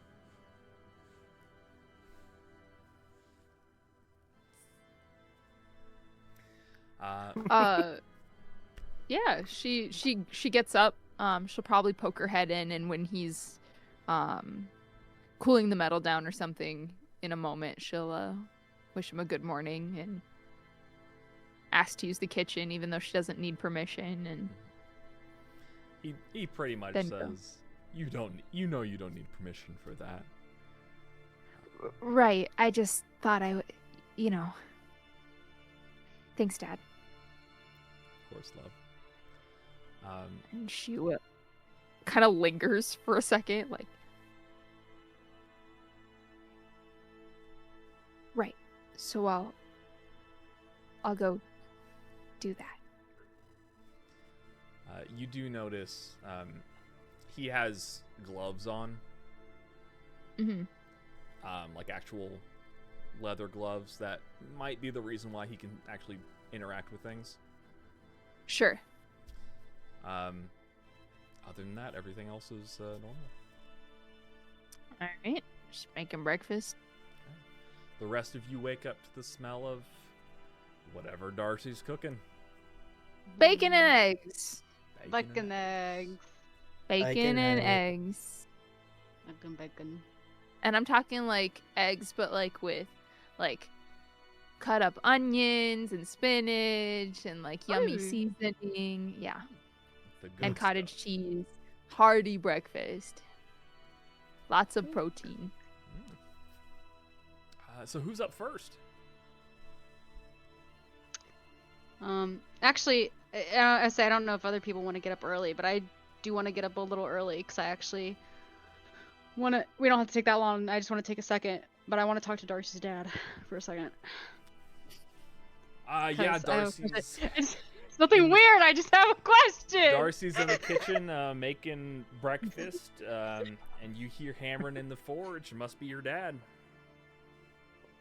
Yeah, she gets up. She'll probably poke her head in, and when he's cooling the metal down or something in a moment, she'll wish him a good morning and ask to use the kitchen, even though she doesn't need permission. And He pretty much Then go. says, you don't need permission for that. Right. I just thought I would, Thanks, Dad. Of course, love. and she kind of lingers for a second, like, Right. So I'll go do that. You do notice he has gloves on, mhm. like actual leather gloves that might be the reason why he can actually interact with things. Sure. Other than that, everything else is normal. All right. Just making breakfast. The rest of you wake up to the smell of whatever Darcy's cooking. Bacon and eggs. Bacon eggs. Bacon and eggs. Bacon. And I'm talking like eggs, but like with like cut up onions and spinach and like yummy Ooh. seasoning. Yeah. The good And cottage stuff. cheese. Hearty breakfast. Lots of protein. So who's up first? Actually, I say I don't know if other people want to get up early, but I do want to get up a little early because I actually want to. We don't have to take that long. I just want to take a second, but I want to talk to Darcy's dad for a second. Yeah, 'Cause Darcy's It's nothing weird. I just have a question. Darcy's in the kitchen making breakfast, and you hear hammering in the forge. Must be your dad.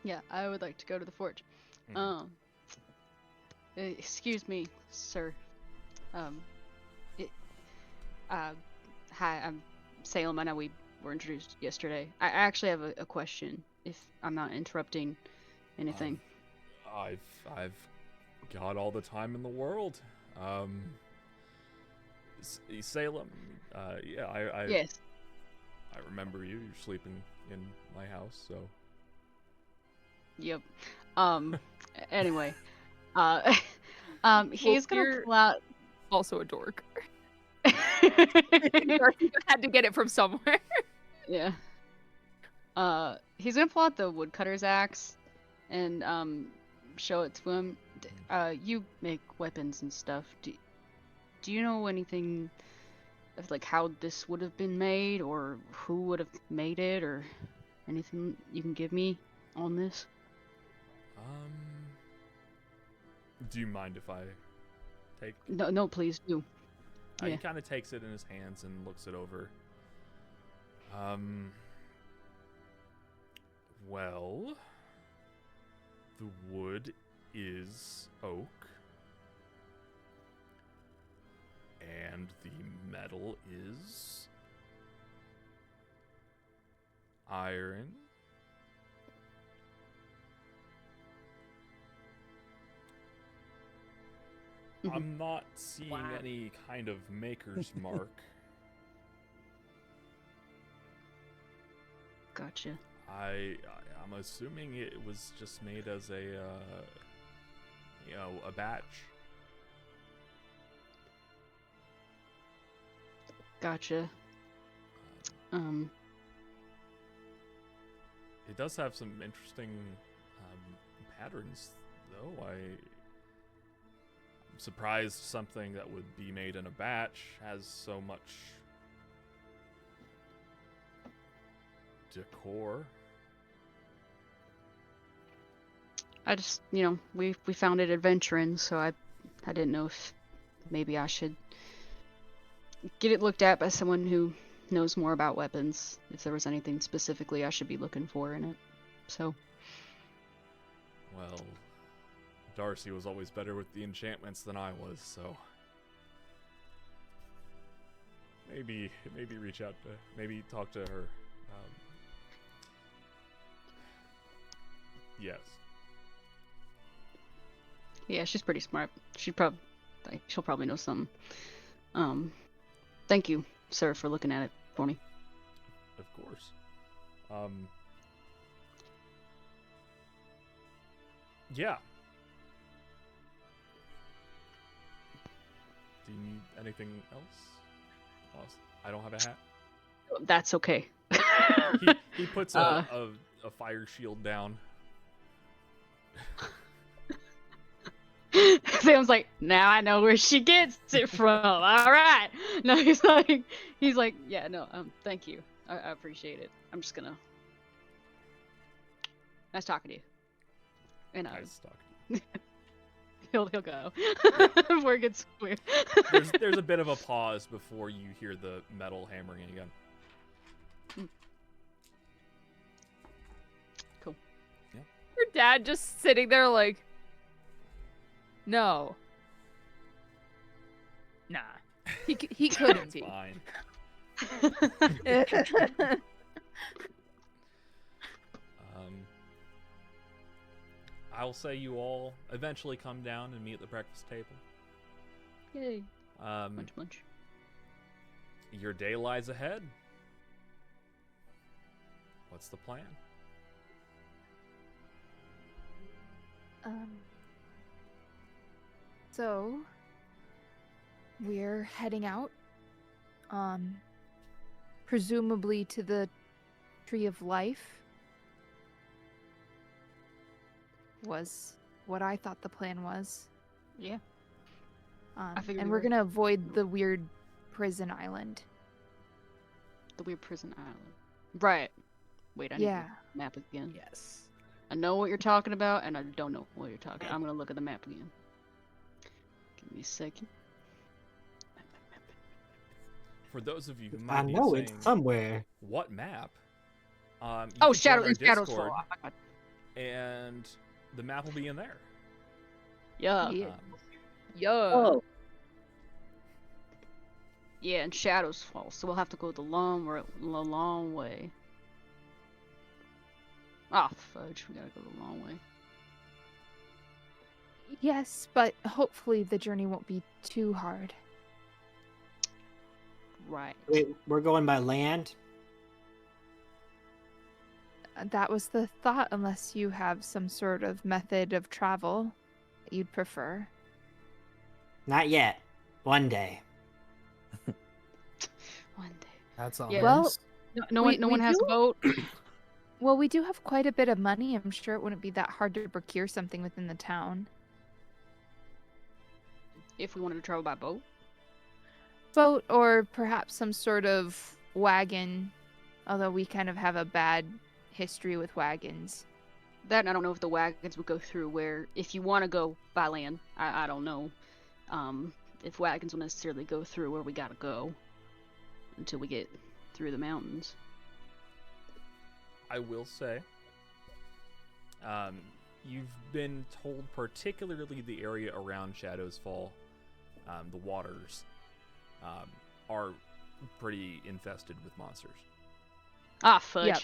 Yeah, I would like to go to the forge. Mhm. Excuse me, sir. Hi, I'm Salem. I know we were introduced yesterday. I actually have a question, if I'm not interrupting anything. I've got all the time in the world. Salem. Yeah, I Yes. I remember you. You're sleeping in my house, so. Yep. Anyway. He's gonna you're- pull out. Also a dork. Darcy had to get it from somewhere. Yeah. He's gonna pull out the woodcutter's axe and show it to him. You make weapons and stuff. Do you know anything of like how this would have been made, or who would have made it, or anything you can give me on this? Do you mind if I take? No, please do. He Yeah. kind of takes it in his hands and looks it over. Well, the wood is oak, and the metal is iron. I'm not seeing any kind of maker's mark. Gotcha. I'm assuming it was just made as a a batch. Gotcha. It does have some interesting patterns, though. I'm surprised something that would be made in a batch has so much decor. I just, we found it adventuring, so I didn't know if maybe I should get it looked at by someone who knows more about weapons, if there was anything specifically I should be looking for in it. So. Well, Darcy was always better with the enchantments than I was, so maybe reach out to, maybe talk to her. Yes. Yeah, she's pretty smart. She'll probably know something. Thank you, sir, for looking at it for me. Of course. Yeah. Do you need anything else? I don't have a hat. That's okay. He puts a fire shield down. Sam's like, now I know where she gets it from. All right. No, he's like, yeah, no, thank you. I appreciate it. I'm just gonna. Nice talking to you. And Nice talking. he'll go. Before it gets weird. there's a bit of a pause before you hear the metal hammering again. Cool. Yeah. Her dad just sitting there like, no. Nah. He couldn't be. Fine. I'll say you all eventually come down and meet at the breakfast table. Yay. Munch. Your day lies ahead. What's the plan? So we're heading out, presumably to the Tree of Life. Was what I thought the plan was. Yeah. And we're gonna avoid the weird prison island. The weird prison island. Right. Wait, I need the map again. Yes. I know what you're talking about, and I don't know what you're talking. I'm gonna look at the map again. Give me a second. For those of you who might I be know saying, it's somewhere. what map? You Oh, can join Shadow's our Discord, Fall. and the map will be in there. Yeah. Oh, Yeah, and Shadows Fall. So we'll have to go the long way. Ah, fudge. We gotta go the long way. Yes, but hopefully the journey won't be too hard. Right. Wait, we're going by land? That was the thought, unless you have some sort of method of travel that you'd prefer. Not yet. One day. One day. That's all. Yeah. Well, No we one has do- a boat. Well, we do have quite a bit of money. I'm sure it wouldn't be that hard to procure something within the town. If we wanted to travel by boat. Boat, or perhaps some sort of wagon, although we kind of have a bad history with wagons. That, and I don't know if the wagons would go through where, if you want to go by land, I don't know if wagons will necessarily go through where we gotta go until we get through the mountains. I will say, you've been told, particularly the area around Shadows Fall, the waters, are pretty infested with monsters. Ah, fudge. Yep.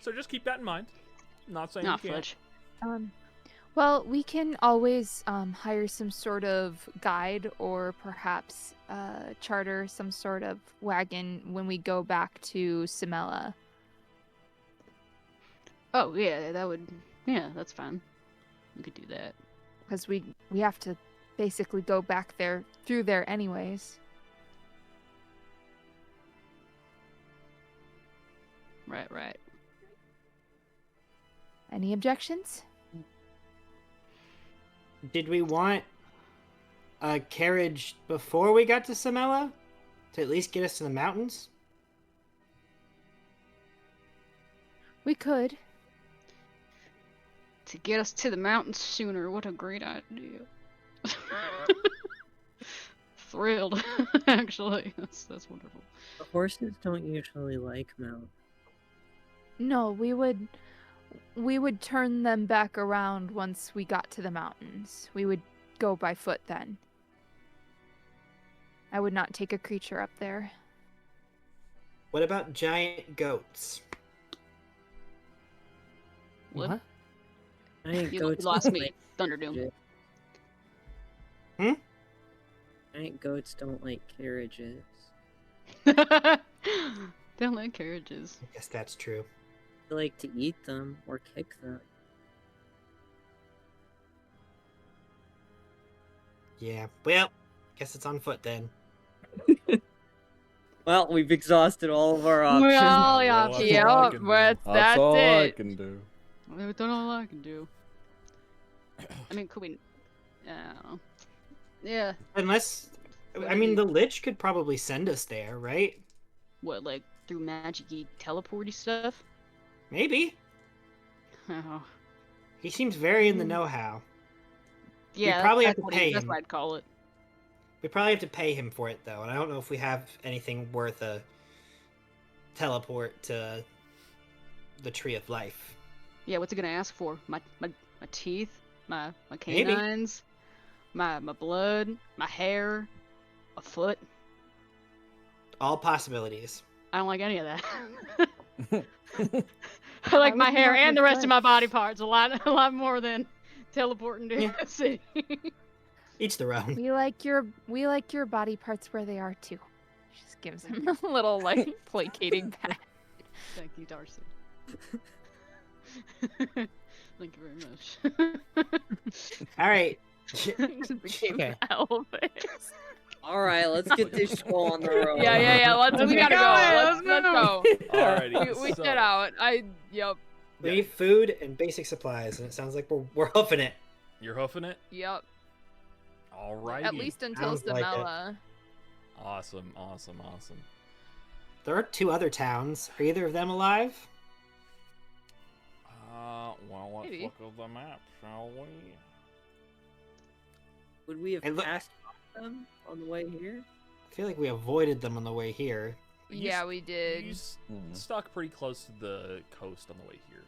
So just keep that in mind. Not saying Ah, you can't. fudge. Well, we can always hire some sort of guide, or perhaps charter some sort of wagon when we go back to Simlea. Oh, yeah, that would... Yeah, that's fine. We could do that. because we have to basically go back there through there anyways. Right. Any objections? Did we want a carriage before we got to Simlea to at least get us to the mountains? We could. To get us to the mountains sooner. What a great idea. Thrilled, actually. That's wonderful. The horses don't usually like mount. No, we would turn them back around once we got to the mountains. We would go by foot then. I would not take a creature up there. What about giant goats? What? I think You goats lost don't me, like Thunderdoom. carriages. Hmm? I think goats don't like carriages. They don't like carriages. I guess that's true. They like to eat them or kick them. Yeah. Well, guess it's on foot then. Well, we've exhausted all of our options. Well, yeah, Well, Yeah, all I can do. that's all I it. can do. That's all I can do. I mean, could we? Yeah. Unless, I mean, the Lich could probably send us there, right? What, like through magic-y teleporty stuff? Maybe. Oh. He seems very in the know-how. Yeah, probably that's have to what pay that's him. what I'd call it. We probably have to pay him for it, though, and I don't know if we have anything worth a teleport to the Tree of Life. Yeah, what's it gonna ask for? My teeth, my Maybe. canines, my blood, my hair, a foot. All possibilities. I don't like any of that. I like my hair and the rest of my body parts a lot more than teleporting to the city. Each their own. We like your body parts where they are too. Just gives him a little like placating pat. Thank you, Darcy. Thank you very much. All right. Just became Okay. Elvis. All right, let's get this show on the road. Yeah. We gotta go. Let's go. Alrighty. We so, set out. Yep. We need food and basic supplies, and it sounds like we're hoofing it. You're hoofing it? Yep. Alrighty. At least until Sounds like it. Simlea. Awesome. There are 2 other towns. Are either of them alive? Well, let's Maybe. look at the map, shall we? Would we have Hey, look- passed them on the way here? I feel like we avoided them on the way here. Yeah, we did. You stuck pretty close to the coast on the way here.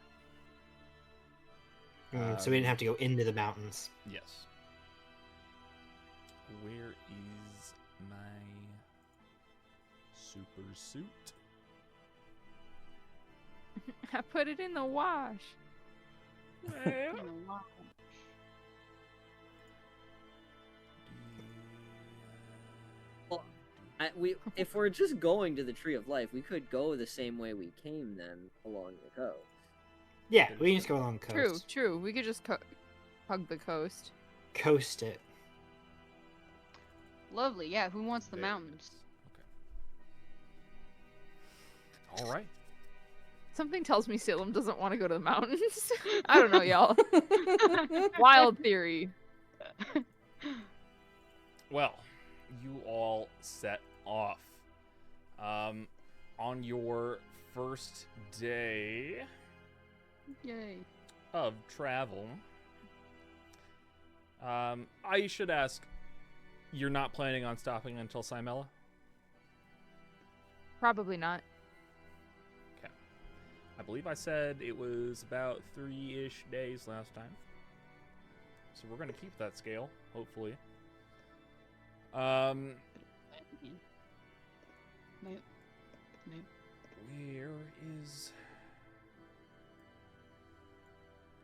So we didn't have to go into the mountains. Yes. Where is my super suit? I put it in the wash. Well, if we're just going to the Tree of Life, we could go the same way we came then along the coast. Yeah, we can just go along the coast. True. We could just hug the coast. Coast it. Lovely. Yeah. Who wants the There it mountains? is. Okay. All right. Something tells me Salem doesn't want to go to the mountains. I don't know, y'all. Wild theory. Well, you all set off. On your first day Yay. of travel, I should ask, you're not planning on stopping until Simlea? Probably not. I believe I said it was about 3-ish days last time. So we're going to keep that scale, hopefully. Nope. Where is...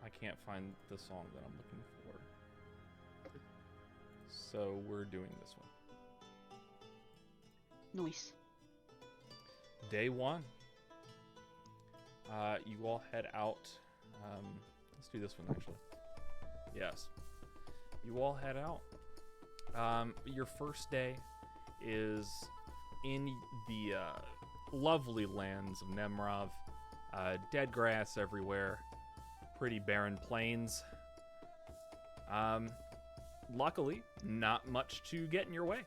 I can't find the song that I'm looking for. So we're doing this one. Nice. Day 1. You all head out. Let's do this one, actually. Yes. you all head out. Your first day is in the lovely lands of Nemrov. Dead grass everywhere, pretty barren plains. Luckily, not much to get in your way.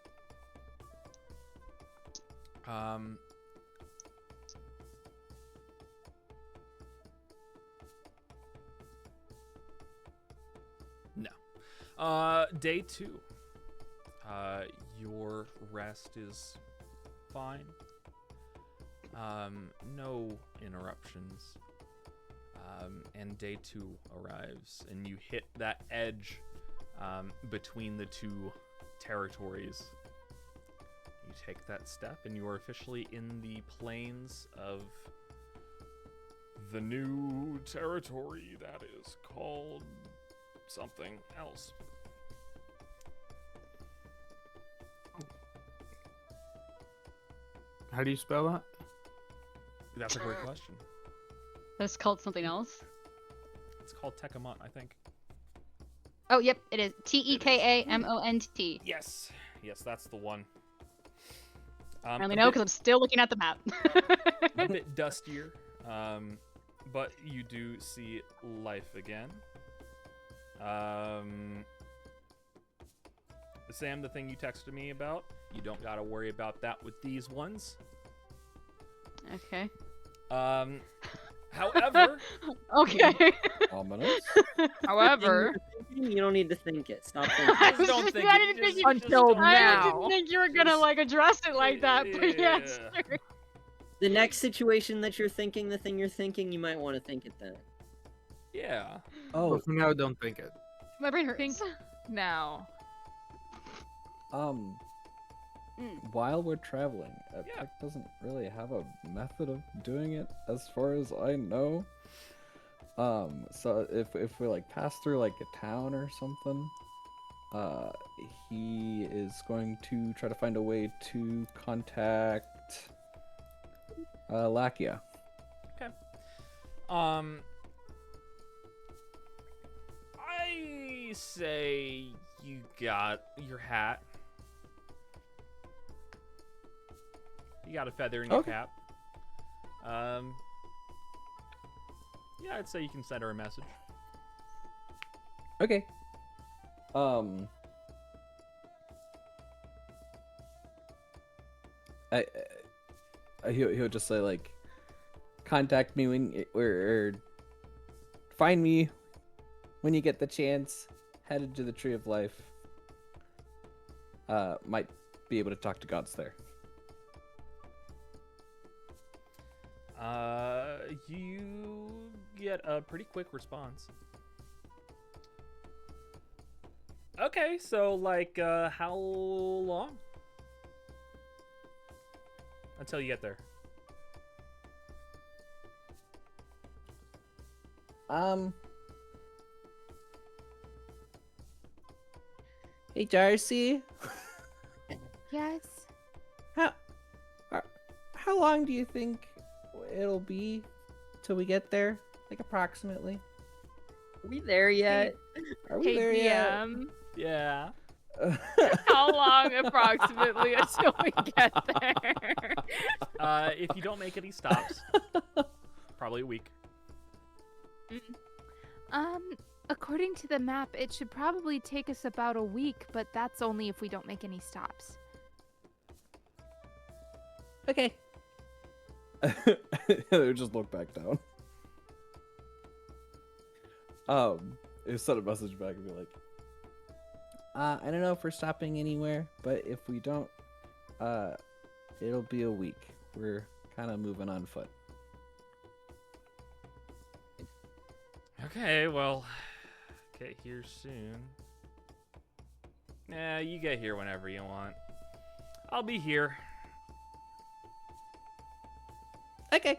No. Day 2. Your rest is fine. No interruptions. And day 2 arrives, and you hit that edge between the two territories. You take that step, and you are officially in the plains of the new territory that is called something else. How do you spell that? That's a great question. That's called something else. It's called Tekamont, I think. Oh, yep, it is. Tekamont. Yes, that's the one. I only know because I'm still looking at the map. A bit dustier, but you do see life again. Sam, the thing you texted me about, you don't gotta worry about that with these ones. Okay. However... Okay. Ominous. However, You don't need to think it. Stop thinking. I was don't just- think I it, didn't think just- you- until I now. didn't think you were gonna like address it like that, but yes. Yeah. Sure. The next situation that you're thinking, the thing you're thinking, you might want to think it then. Yeah. Oh, But for now, don't think it. My brain hurts. Think- now. while we're traveling, Yeah. Tech doesn't really have a method of doing it, as far as I know. So if we like pass through like a town or something, he is going to try to find a way to contact Lakia. I say you got your hat. You got a feather in your Okay. cap. Yeah, I'd say you can send her a message. Okay. He'll just say like, contact me when or find me when you get the chance. Headed to the Tree of Life. Might be able to talk to gods there. You get a pretty quick response. Okay, so like, how long until you get there? Hey Darcy, Yes. how long do you think it'll be till we get there? Like approximately? Are we there yet? Are we Hey, there yet? DM, Yeah. how long approximately until we get there? If you don't make any stops, probably a week. According to the map, it should probably take us about a week, but that's only if we don't make any stops. Okay. He'll just look back down. He'll send a message back and be like, I don't know if we're stopping anywhere, but if we don't, it'll be a week. We're kind of moving on foot. Okay, well, get here soon. Nah, you get here whenever you want. I'll be here. Okay.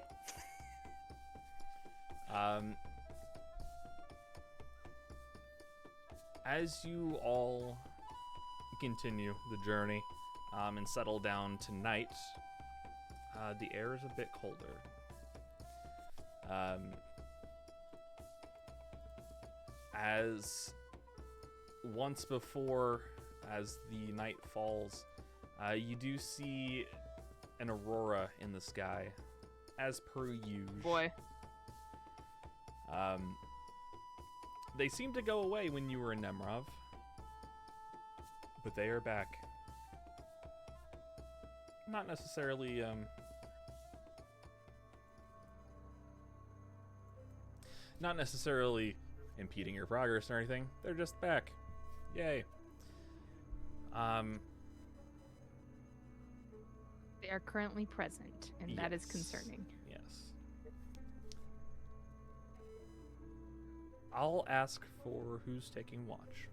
As you all continue the journey and settle down tonight, the air is a bit colder. As once before, as the night falls, you do see an aurora in the sky, as per usual. Boy. They seemed to go away when you were in Nemrov, but they are back. Not necessarily, not necessarily impeding your progress or anything. They're just back. Yay. They are currently present, and that is Yes. concerning. Yes. I'll ask for who's taking watch.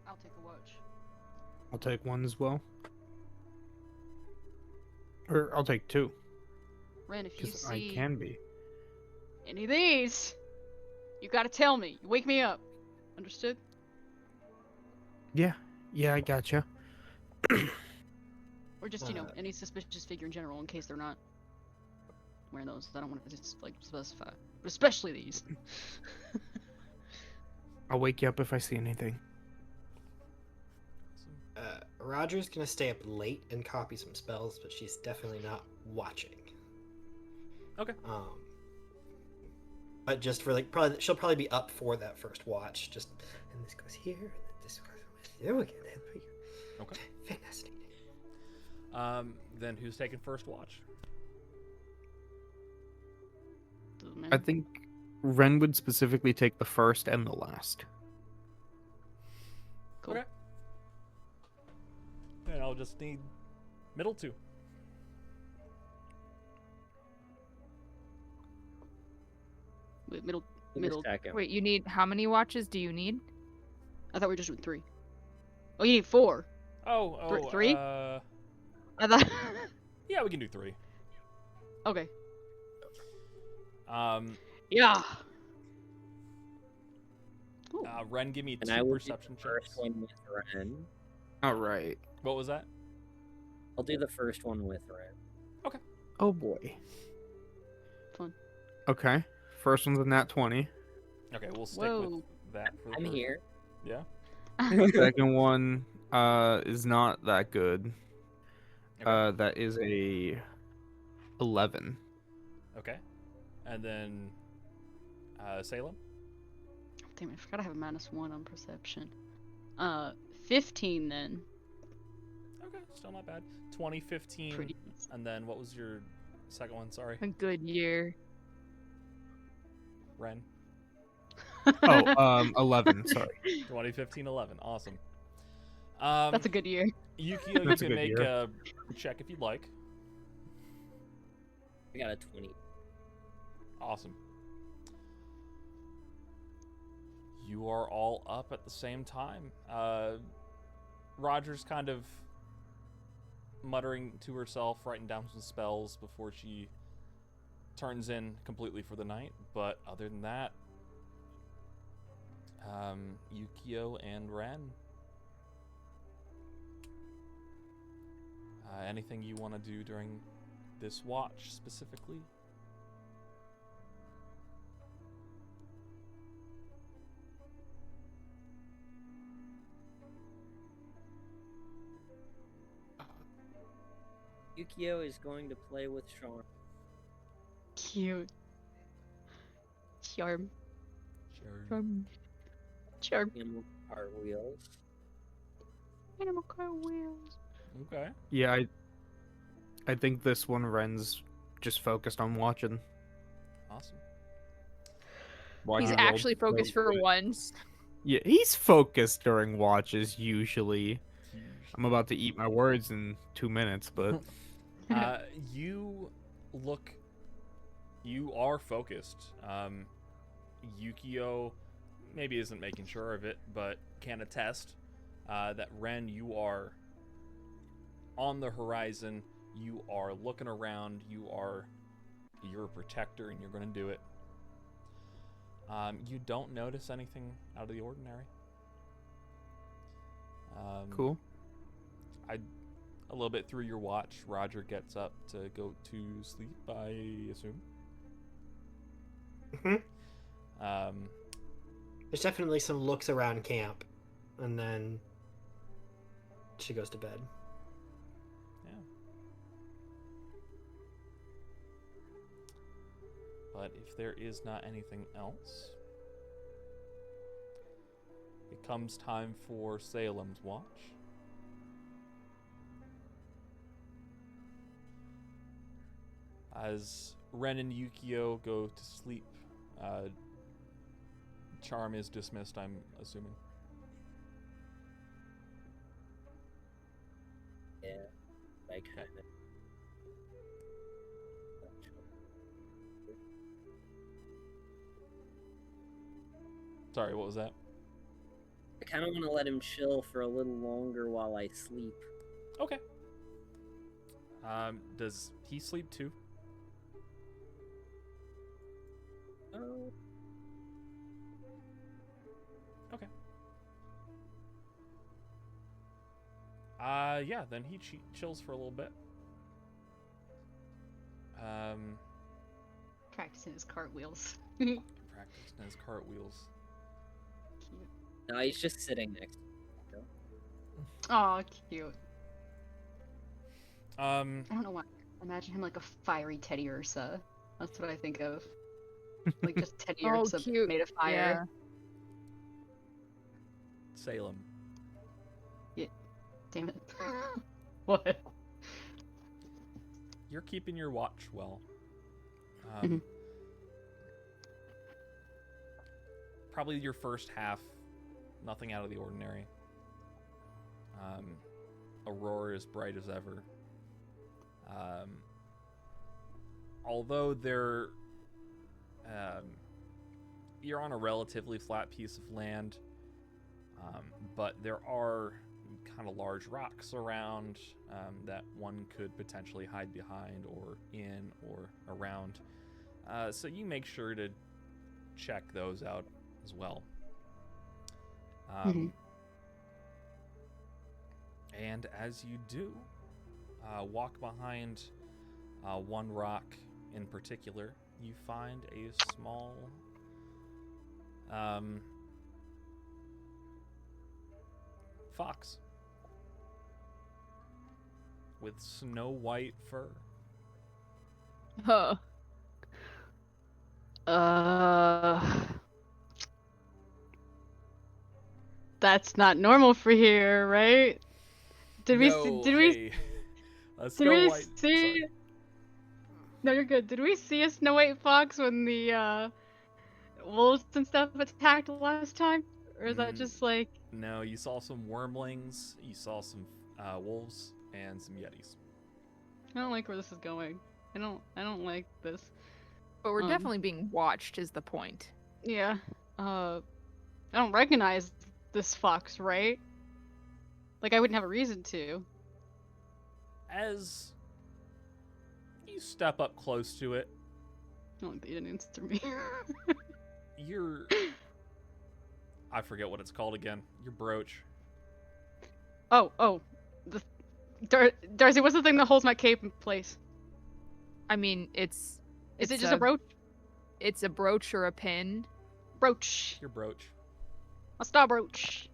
I'll take a watch. I'll take one as well. Or I'll take two, Ren, if you because I see can be. any of these, you gotta tell me. You wake me up. Understood? Yeah, I gotcha. Or just, any suspicious figure in general, in case they're not wearing those. I don't want to just, specify. But especially these. I'll wake you up if I see anything. Roger's gonna stay up late and copy some spells, but she's definitely not watching. Okay. But just for she'll probably be up for that first watch. Just and this goes here, and then this goes there we go. Okay. Fantastic. Then who's taking first watch? Doesn't matter. I think Ren would specifically take the first and the last. Cool. Okay. Then I'll just need middle two. Wait, middle. Give me a second. Wait, you need how many watches do you need? I thought we were just doing 3. Oh, you need 4. Oh, Three? Uh, I thought. yeah, we can do 3. Okay. Yeah. Ooh. Ren, give me And 2 I will do perception the first checks. one with Ren. All right. What was that? I'll do the first one with Ren. Oh boy. Fun. Okay. First one's a nat 20. Okay, we'll stick Whoa. with that. For the I'm first here. one. Yeah. Second one is not that good. Okay. That is a 11. Okay. And then Salem. Damn it, I forgot I have a -1 on perception. 15 then. Okay, still not bad. 20, 15, Pretty. and then what was your second one? Sorry, A good year. Ren. Oh, 11. Sorry. 20, 15, 11. Awesome. That's a good year. Yukio, you That's a can good make year. a check if you'd like. I got a 20. Awesome. You are all up at the same time. Roger's kind of muttering to herself, writing down some spells before she turns in completely for the night. But other than that, Yukio and Ren. Anything you want to do during this watch specifically? Yukio is going to play with Sean. Cute. Charm. Sure. Charm. Animal car wheels. Animal car wheels. Okay. Yeah, I think this one Ren's just focused on watching. Awesome. Why He's he rolled actually so focused for good. once. Yeah, he's focused during watches usually. I'm about to eat my words in 2 minutes, but You are focused. Yukio maybe isn't making sure of it, but can attest that Ren, you are on the horizon. You are looking around. You're a protector, and you're going to do it. You don't notice anything out of the ordinary. cool. A little bit through your watch, Roger gets up to go to sleep, I assume. There's definitely some looks around camp. and then she goes to bed. Yeah. But if there is not anything else, it comes time for Salem's watch. As Ren and Yukio go to sleep, charm is dismissed, I'm assuming. Yeah, I kind of. Sorry, what was that? I kind of want to let him chill for a little longer while I sleep. Okay. Does he sleep too? Oh. Okay. Yeah, then he chills for a little bit. Practicing his cartwheels. Practicing his cartwheels. Cute. No, he's just sitting next to me. Aw, cute. I I don't know why. Imagine him like a fiery Teddy Ursa. That's what I think of. Like just Teddy Oh, Ursa cute. made of fire. Salem. Damn it. What? You're keeping your watch well. Mhm. Probably your first half, nothing out of the ordinary. Aurora is bright as ever. Although you're on a relatively flat piece of land, but there are kind of large rocks around that one could potentially hide behind or in or around. So you make sure to check those out as well. And as you do, walk behind one rock in particular, you find a small fox with snow white fur. Huh. That's not normal for here, right? Did we see? Did we? Hey, a Did Snow we White. see? Sorry. No, you're good. Did we see a snow white fox when the wolves and stuff attacked last time, or is that just like? No, you saw some wormlings, you saw some wolves, and some yetis. I don't like where this is going. I don't like this. But we're definitely being watched, is the point. Yeah. I don't recognize this fox, right? Like I wouldn't have a reason to. As you step up close to it, I don't think they didn't answer me. you're... I forget what it's called again. Your brooch. Oh. Darcy, what's the thing that holds my cape in place? I mean, Is it just a brooch? It's a brooch or a pin. Brooch. Your brooch A star brooch.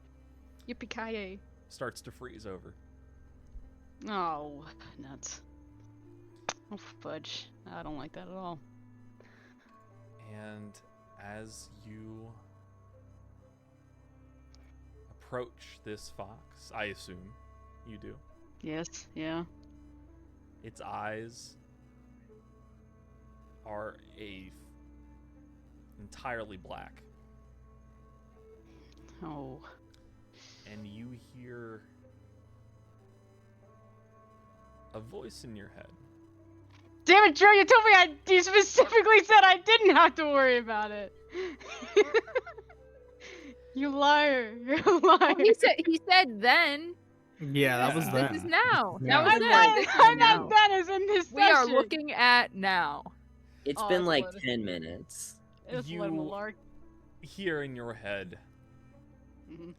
Yippee-ki-yay. starts to freeze over. Oh, nuts. Oh, fudge. I don't like that at all. And as you approach this fox, I assume you do, Yes, yeah. its eyes are entirely black, Oh. and you hear a voice in your head. Damn it, Drew, you told me you specifically said I didn't have to worry about it. You liar. You're a liar. Oh, he said then. Yeah, that was Yeah. that. This is now. Yeah. That was then. This is I'm now. not done as in this We are session. looking at now. It's Oh, been that's like what it- 10 minutes. It's You- letting lark. Hear in your head, Mhm.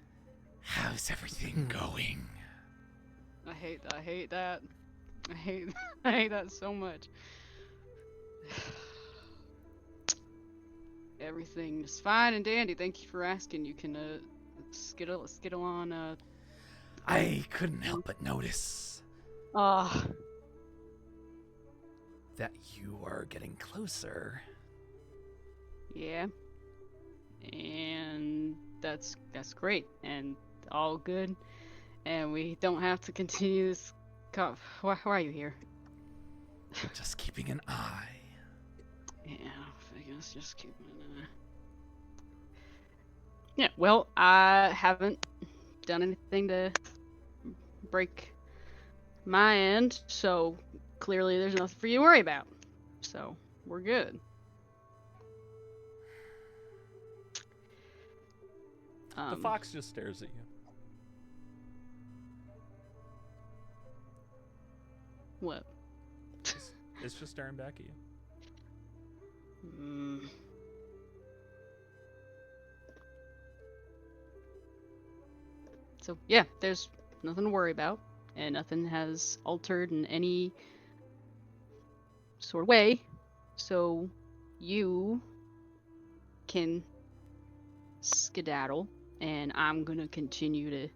how's everything going? I hate that. I hate that so much. Everything's fine and dandy. Thank you for asking. You can skittle on. I couldn't help but notice Oh, that you are getting closer. yeah. And that's great and all good. And we don't have to continue this. Why are you here? Just keeping an eye. Yeah, I guess just keep an eye. Yeah, well, I haven't done anything to break my end, so clearly there's nothing for you to worry about. So, we're good. The fox just stares at you. What? It's just staring back at you. So, yeah, there's nothing to worry about, and nothing has altered in any sort of way, so you can skedaddle, and I'm gonna continue to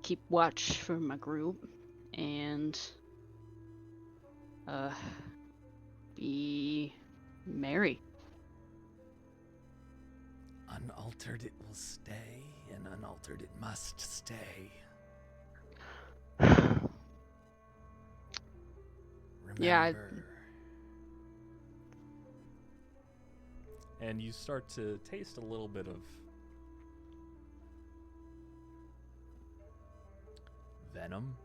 keep watch for my group, and be merry. Unaltered it will stay, and unaltered it must stay. Remember. Yeah, And you start to taste a little bit of venom.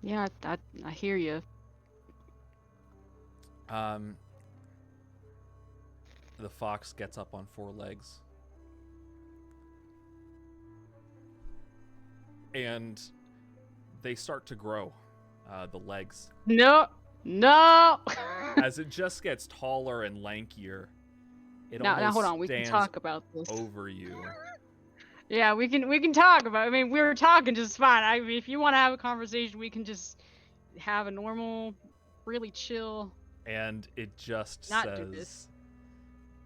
Yeah, I hear you. The fox gets up on 4 legs. And they start to grow, the legs. No! As it just gets taller and lankier, it now almost hold on, we can stands talk about this. over you. Yeah, we can talk about it. I mean, we were talking just fine. I mean, if you want to have a conversation, we can just have a normal, really chill. And it just Not do this. says,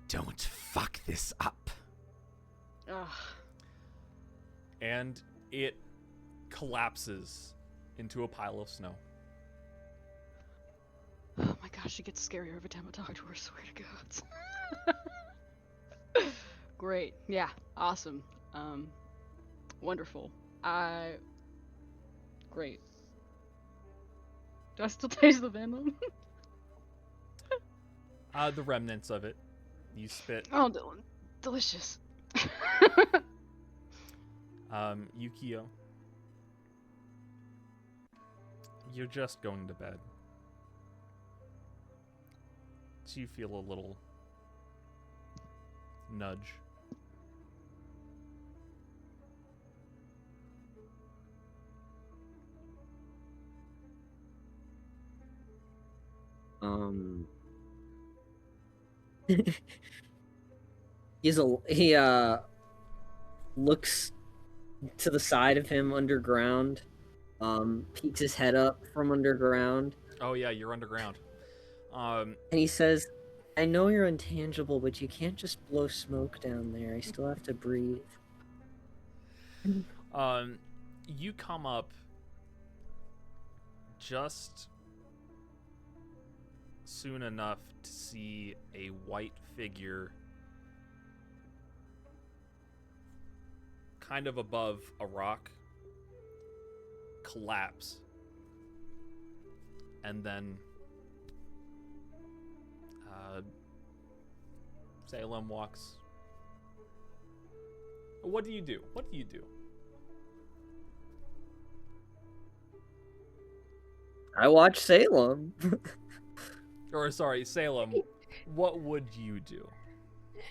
"Don't fuck this up." Ugh. And it collapses into a pile of snow. Oh my gosh, she gets scarier every time I talk to her, I swear to God. Great. Yeah, awesome. Wonderful. Great. Do I still taste the venom? The remnants of it. You spit. Oh, delicious. Yukio. You're just going to bed. So you feel a little nudge. He looks to the side of him underground, peeks his head up from underground, Oh yeah, you're underground. and he says, "I know you're intangible, but you can't just blow smoke down there. I still have to breathe." You come up just soon enough to see a white figure kind of above a rock collapse, and then Salem walks. What do you do? What do you do? I watch Salem. Or sorry, Salem, what would you do?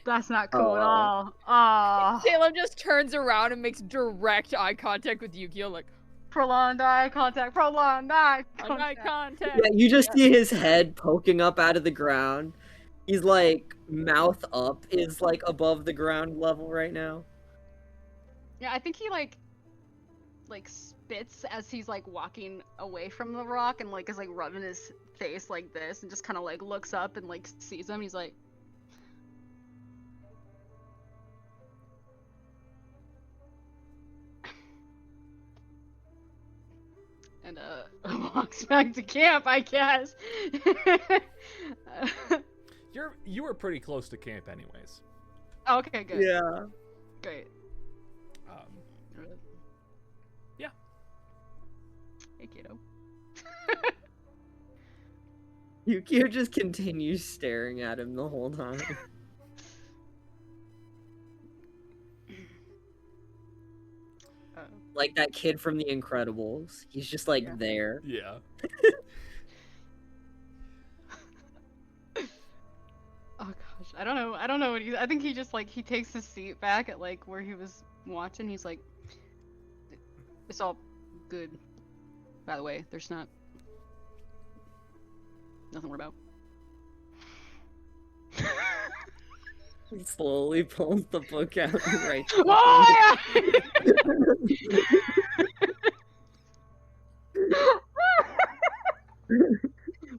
That's not cool at all. Ah. Salem just turns around and makes direct eye contact with Yukio, like, Prolonged eye contact. Prolonged eye contact. eye contact. Yeah, you just see his head poking up out of the ground. He's like mouth up is like above the ground level right now. Yeah, I think he like spits as he's like walking away from the rock and like is like rubbing his face like this and just kind of like looks up and like sees him. He's like, and walks back to camp, I guess. You were pretty close to camp, anyways. Okay, good. Yeah. Great. Yeah. Hey, kiddo. Yukio just continues staring at him the whole time. Like that kid from The Incredibles. He's just like there. Yeah. Oh gosh, I don't know what I think he just like he takes his seat back at like where he was watching. He's like, it's all good. By the way, there's nothing we're about. He slowly pulls the book out and writes. Oh,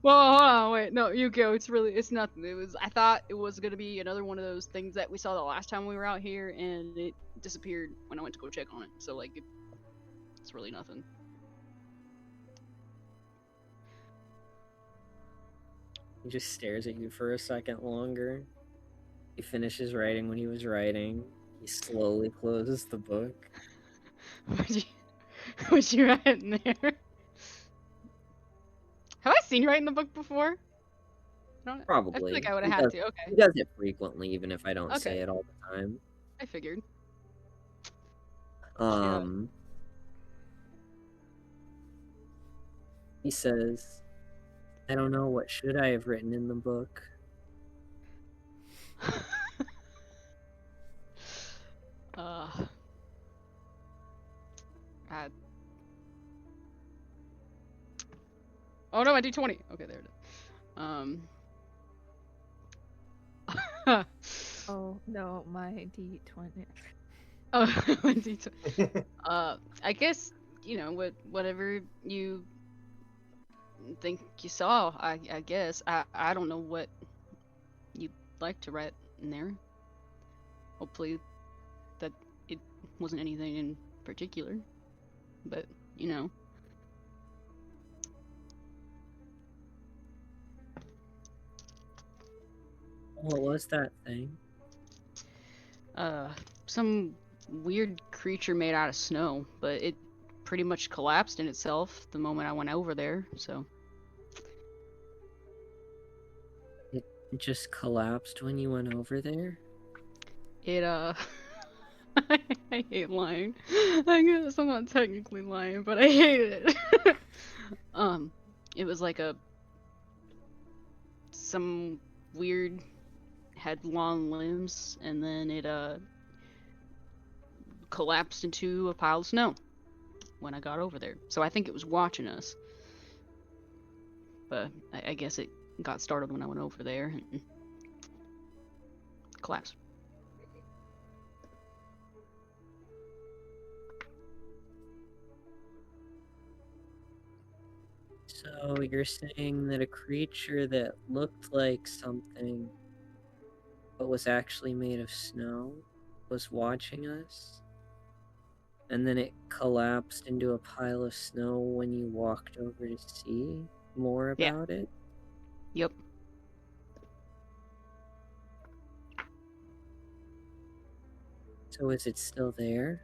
well, hold on, wait, no, Yukio, it's nothing. I thought it was gonna be another one of those things that we saw the last time we were out here, and it disappeared when I went to go check on it. So like, it's really nothing. He just stares at you for a second longer. He finishes writing what he was writing. He slowly closes the book. What'd you write in there? Have I seen you write in the book before? Probably. I feel like I would have had to. Okay. He does it frequently, even if I don't Okay. say it all the time. I figured. He says, I don't know, what should I have written in the book? Oh no, my D20. Okay, there it is. Oh no, my D20. Oh, my D20. I guess whatever you think you saw. I guess I don't know what you'd like to write in there. Hopefully, that it wasn't anything in particular, but you know. What was that thing? Some weird creature made out of snow, but it pretty much collapsed in itself the moment I went over there, so. It just collapsed when you went over there? It, I hate lying. I guess I'm not technically lying, but I hate it. It was like some weird had long limbs, and then it collapsed into a pile of snow when I got over there. So I think it was watching us, but I guess it got started when I went over there and collapsed. So you're saying that a creature that looked like something but was actually made of snow was watching us? And then it collapsed into a pile of snow when you walked over to see more about it? Yep. So is it still there?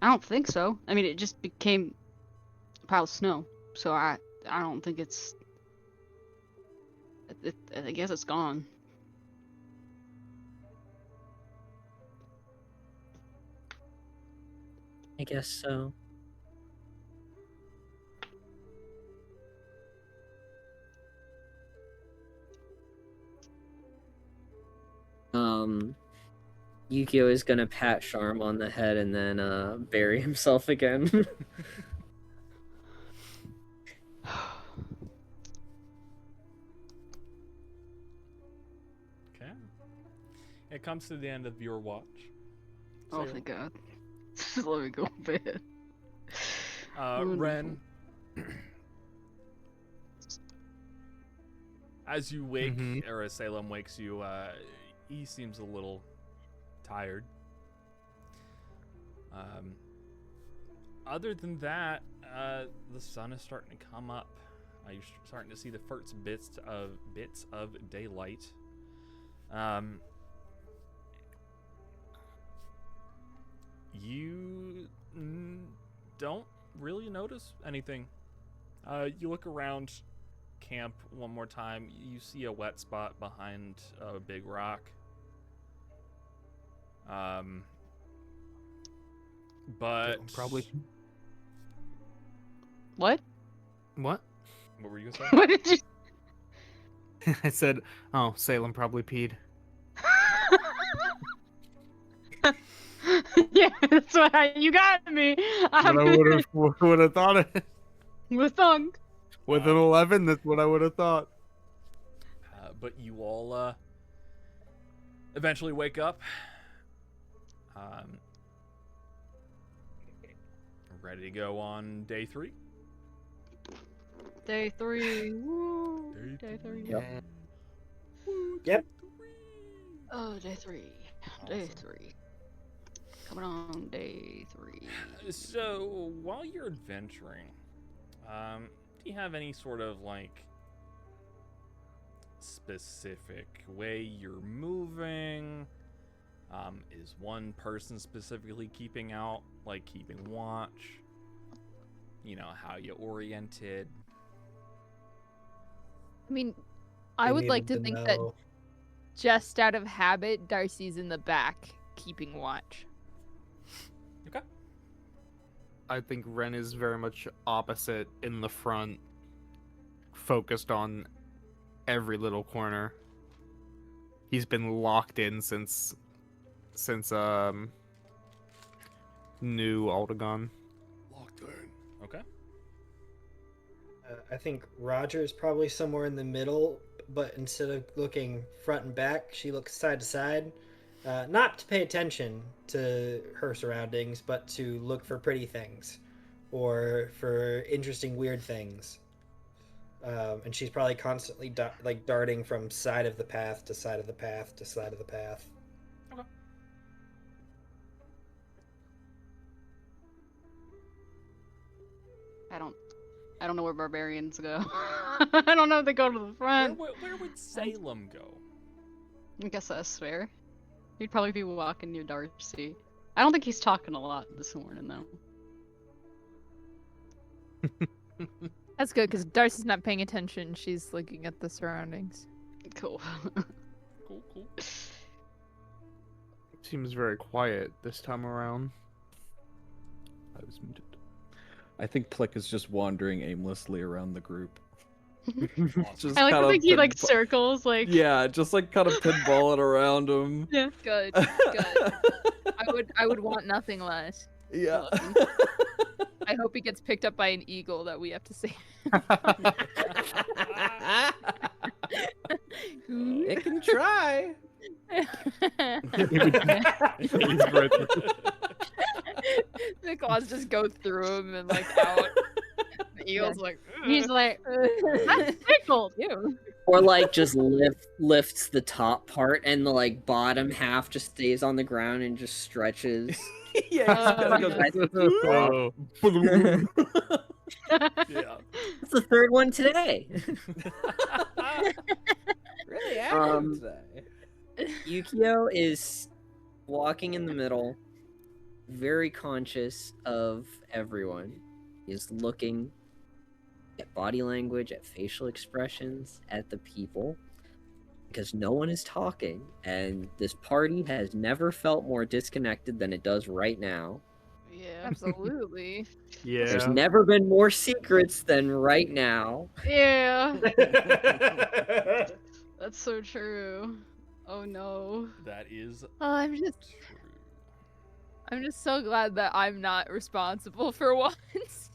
I don't think so. I mean, it just became a pile of snow, so I don't think it's. I guess it's gone. I guess so. Yukio is gonna pat Sharm on the head and then bury himself again. Okay. It comes to the end of your watch. Oh, So, thank God. Just let me go to bed. Rehn, As you wake, Mhm. or as Salem wakes you, he seems a little tired. Other than that, the sun is starting to come up. You're starting to see the first bits of daylight. You don't really notice anything. You look around camp one more time. You see a wet spot behind a big rock. But Probably. What? What? What were you gonna say? What did you? I said, oh, Salem probably peed. Yeah, that's what you got me. What I would have thought it. With tongue. With an 11, that's what I would have thought. But you all eventually wake up. Ready to go on day 3? Day 3. Woo. Day 3. Yep. Yep. Oh, day 3. Day 3. Coming on day 3. So while you're adventuring, do you have any sort of like specific way you're moving? Is one person specifically keeping watch? You know, how you oriented? I mean, I would like to think that just out of habit, Darcy's in the back keeping watch. Okay. I think Rehn is very much opposite in the front, focused on every little corner. He's been locked in since new Aldegon. Locked in. Okay. I think Roger's probably somewhere in the middle, but instead of looking front and back, she looks side to side. Not to pay attention to her surroundings, but to look for pretty things or for interesting, weird things. And she's probably constantly darting from side of the path to side of the path to side of the path. Okay. I don't know where barbarians go. I don't know if they go to the front. Where would Salem go? I guess that's fair. He'd probably be walking near Darcy. I don't think he's talking a lot this morning, though. That's good, because Darcy's not paying attention. She's looking at the surroundings. Cool. Cool. Seems very quiet this time around. I was muted. I think Plick is just wandering aimlessly around the group. Just I like kind to of think he circles Yeah, just like kind of pinballing around him. Yeah. Good. I would want nothing less. Yeah. I hope he gets picked up by an eagle that we have to save. It can try. The claws just go through him and like out. The eagle's like, He's like, that's tickled. Ew. Or like just lifts the top part and the like bottom half just stays on the ground and just stretches. Yeah. Oh. Yeah. It's the third one today. Really active today. Yukio is walking in the middle, very conscious of everyone. He's looking at body language, at facial expressions, at the people, because no one is talking, and this party has never felt more disconnected than it does right now. Yeah. absolutely. Yeah. There's never been more secrets than right now. Yeah. That's so true. Oh no. That is Oh, I'm just so glad that I'm not responsible for once.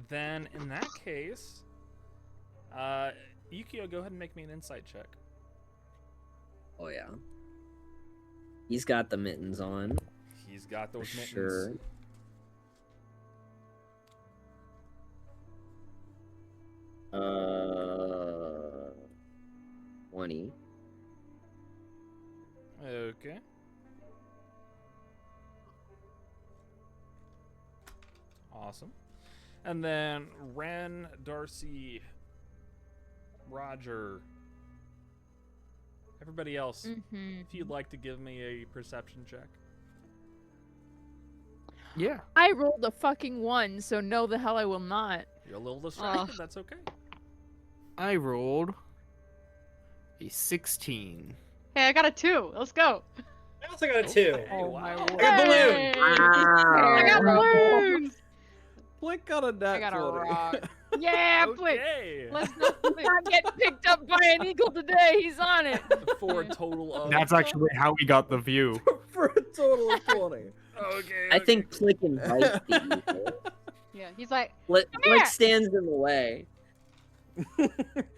Then in that case, Yukio, go ahead and make me an insight check. Oh yeah. He's got the mittens on. He's got those mittens. Sure. 20. Okay. Awesome. And then Rehn, Darcy, Roger, everybody else, if you'd like to give me a perception check. Yeah. I rolled a fucking 1, so no, the hell I will not. You're a little distracted, that's okay. I rolled a 16. Hey, I got a 2. Let's go. I also got a 2. Hey, Oh wow. my I word. got a balloon. Hey! Wow. I got balloons. Blake got a nat I got a 20. rock. Yeah, Blake. Okay. Let's go. Blake. I'm getting picked up by an eagle today. He's on it. For a total of... That's actually how we got the view. For a total of 20. Okay. I think Flick invites the eagle. Yeah, he's like, Flick here. stands in the way.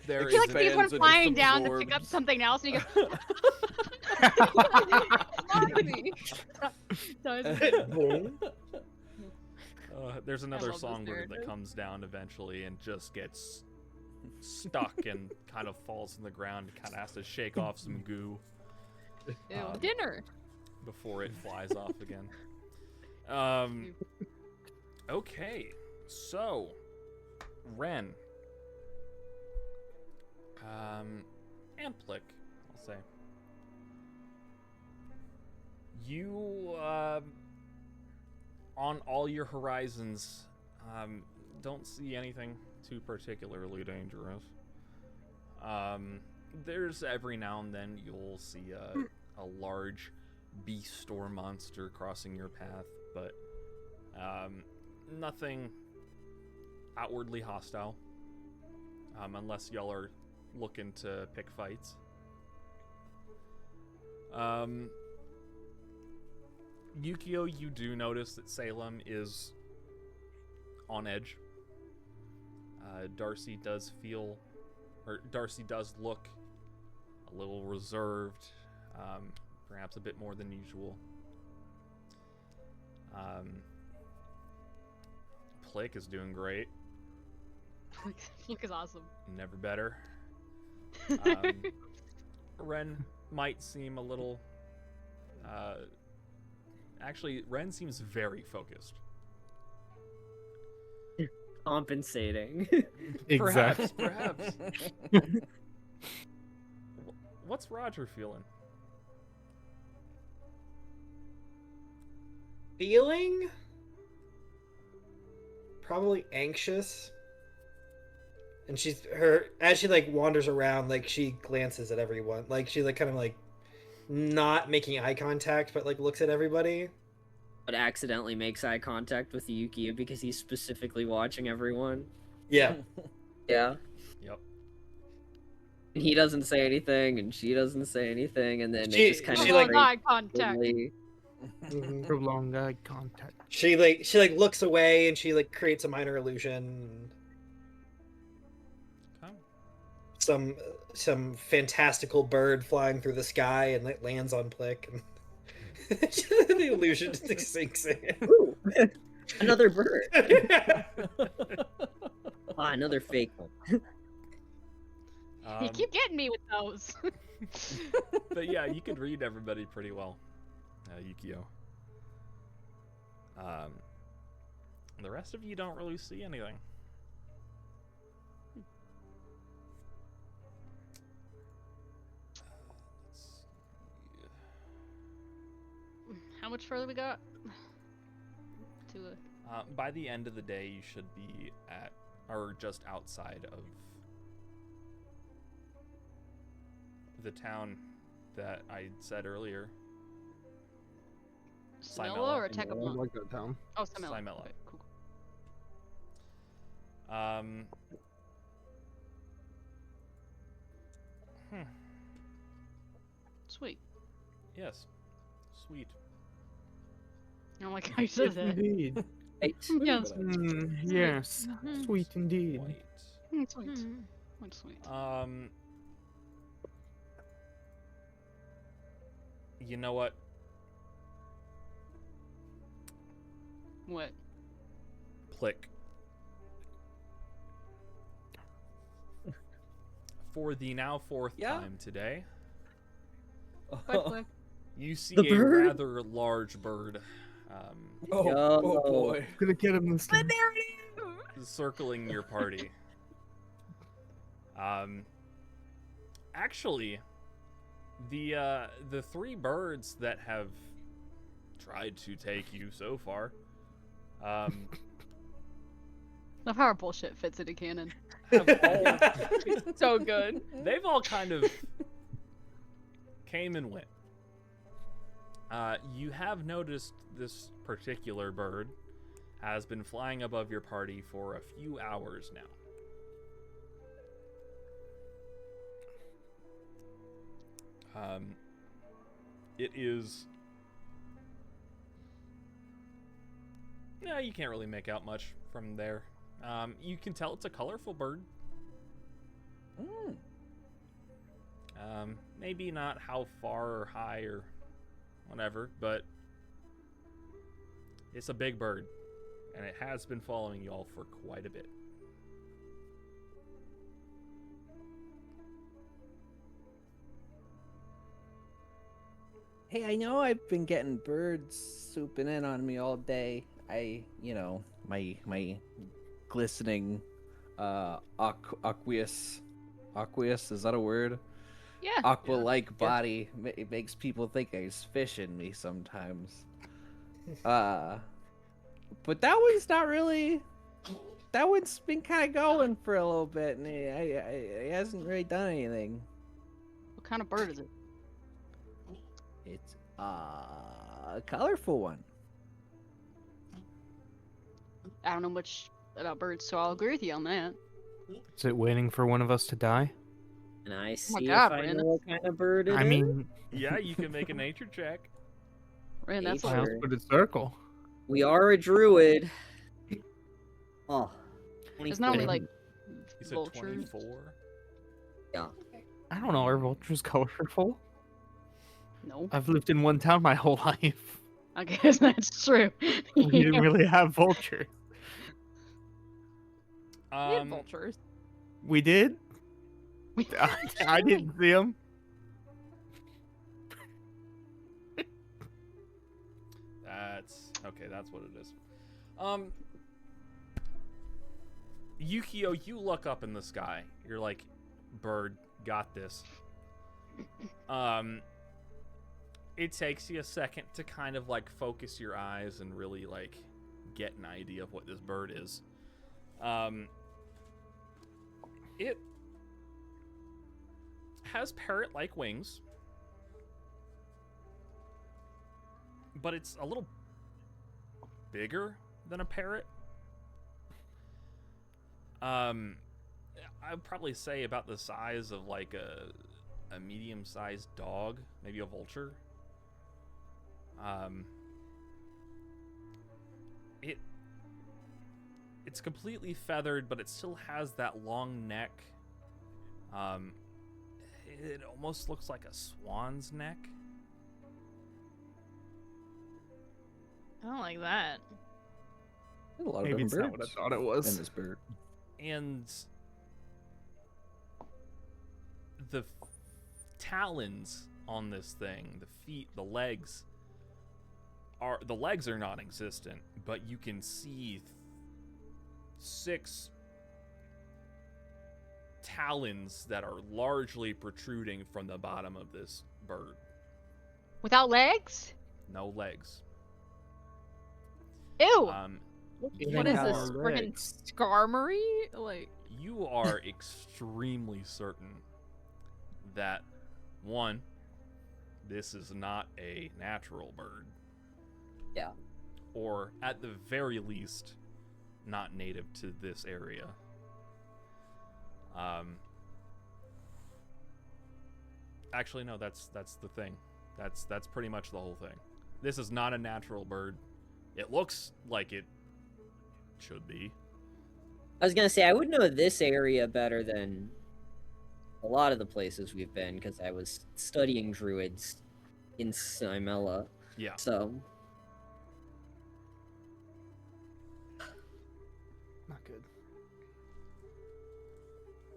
there he is like sees one expands and flying just down to pick up absorbs. something else, and he goes. There's another love this songbird that narrative. comes down eventually and just gets stuck and kind of falls in the ground. Kind of has to shake off some goo Dinner. before it flies off again. Okay, so Rehn, and Plick, I'll say. You, on all your horizons, don't see anything too particularly dangerous. There's every now and then you'll see a large beast or monster crossing your path, but nothing outwardly hostile, unless y'all are looking to pick fights. Yukio, you do notice that Salem is on edge. Darcy does look a little reserved, perhaps a bit more than usual. Plick is doing great. Look is awesome. Never better. Rehn might seem a little... actually, Rehn seems very focused. Compensating. Exactly. Perhaps. What's Roger feeling? Feeling? Probably anxious. And as she like wanders around, like she glances at everyone. Like she like kind of like not making eye contact, but like looks at everybody. But accidentally makes eye contact with Yukio because he's specifically watching everyone. Yeah. Yeah. Yep. And he doesn't say anything, and she doesn't say anything, and then She- they just kind she, of like- eye contact. Mhm. Prolonged eye contact. She looks away and she like creates a minor illusion. Okay. Some fantastical bird flying through the sky and it lands on Plick. And the illusion just sinks in. Ooh, another bird. Ah, another fake one. You keep getting me with those. But yeah, you could read everybody pretty well, Yukio. The rest of you don't really see anything. How much further we got? To By the end of the day, you should be at, or just outside of the town that I said earlier. Simela or I Tekabon? like that town. Oh, Simela. Simela. Okay, cool. Sweet. Yes. Sweet. I don't like how you said that. Indeed. Right. Yes. Yes. Mhm. Sweet indeed. Quite. Sweet. Mhm. Quite sweet. You know what? What? Plick. for the now fourth time today, Quick, quick. you see The a bird? rather large bird Oh boy. Gonna get him this time. circling your party. Actually, the three birds that have tried to take you so far, Love how our bullshit fits into canon. have all, So good. they've all kind of came and went. You have noticed this particular bird has been flying above your party for a few hours now. It is... Yeah, you can't really make out much from there. You can tell it's a colorful bird. Maybe not how far or high or whatever, but it's a big bird, and it has been following y'all for quite a bit. Hey, I know I've been getting birds swooping in on me all day. My glistening aqueous, is that a word? Yeah. Aqua-like body it makes people think he's fishing me sometimes. But that one's not really. That one's been kind of going for a little bit, and he hasn't really done anything. What kind of bird is it? It's a colorful one. I don't know much about birds, so I'll agree with you on that. Is it waiting for one of us to die? And I see God, if I Brandon. know what kind of bird it is. I mean, Yeah, you can make a nature check. Ren, that's Nature. like miles for the circle. We are a druid. Oh. it's not only 24. like You said vultures. 24. I don't know. Are vultures colorful? No, I've lived in one town my whole life. I guess that's true. We didn't really have vultures. We had vultures. We did. I didn't see them. That's okay. That's what it is. Yukio, you look up in the sky. You're like, bird, got this. It takes you a second to kind of like focus your eyes and really like get an idea of what this bird is. It has parrot-like wings, but it's a little bigger than a parrot. I'd probably say about the size of like a medium-sized dog, maybe a vulture. It's completely feathered, but it still has that long neck. It almost looks like a swan's neck. I don't like that. There's a lot of Maybe different it's not what I birds thought it in was. this bird. And the talons on this thing, the feet, the legs are non-existent, but you can see 6 talons that are largely protruding from the bottom of this bird. Without legs? No legs. Ew. What is this? Freaking skarmory? Like, You are extremely certain that, one, this is not a natural bird. Yeah. Or, at the very least, not native to this area. Actually, no, that's the thing. That's pretty much the whole thing. This is not a natural bird. It looks like it should be. I was gonna say I would know this area better than a lot of the places we've been because I was studying druids in Simlea. Yeah. So Not good.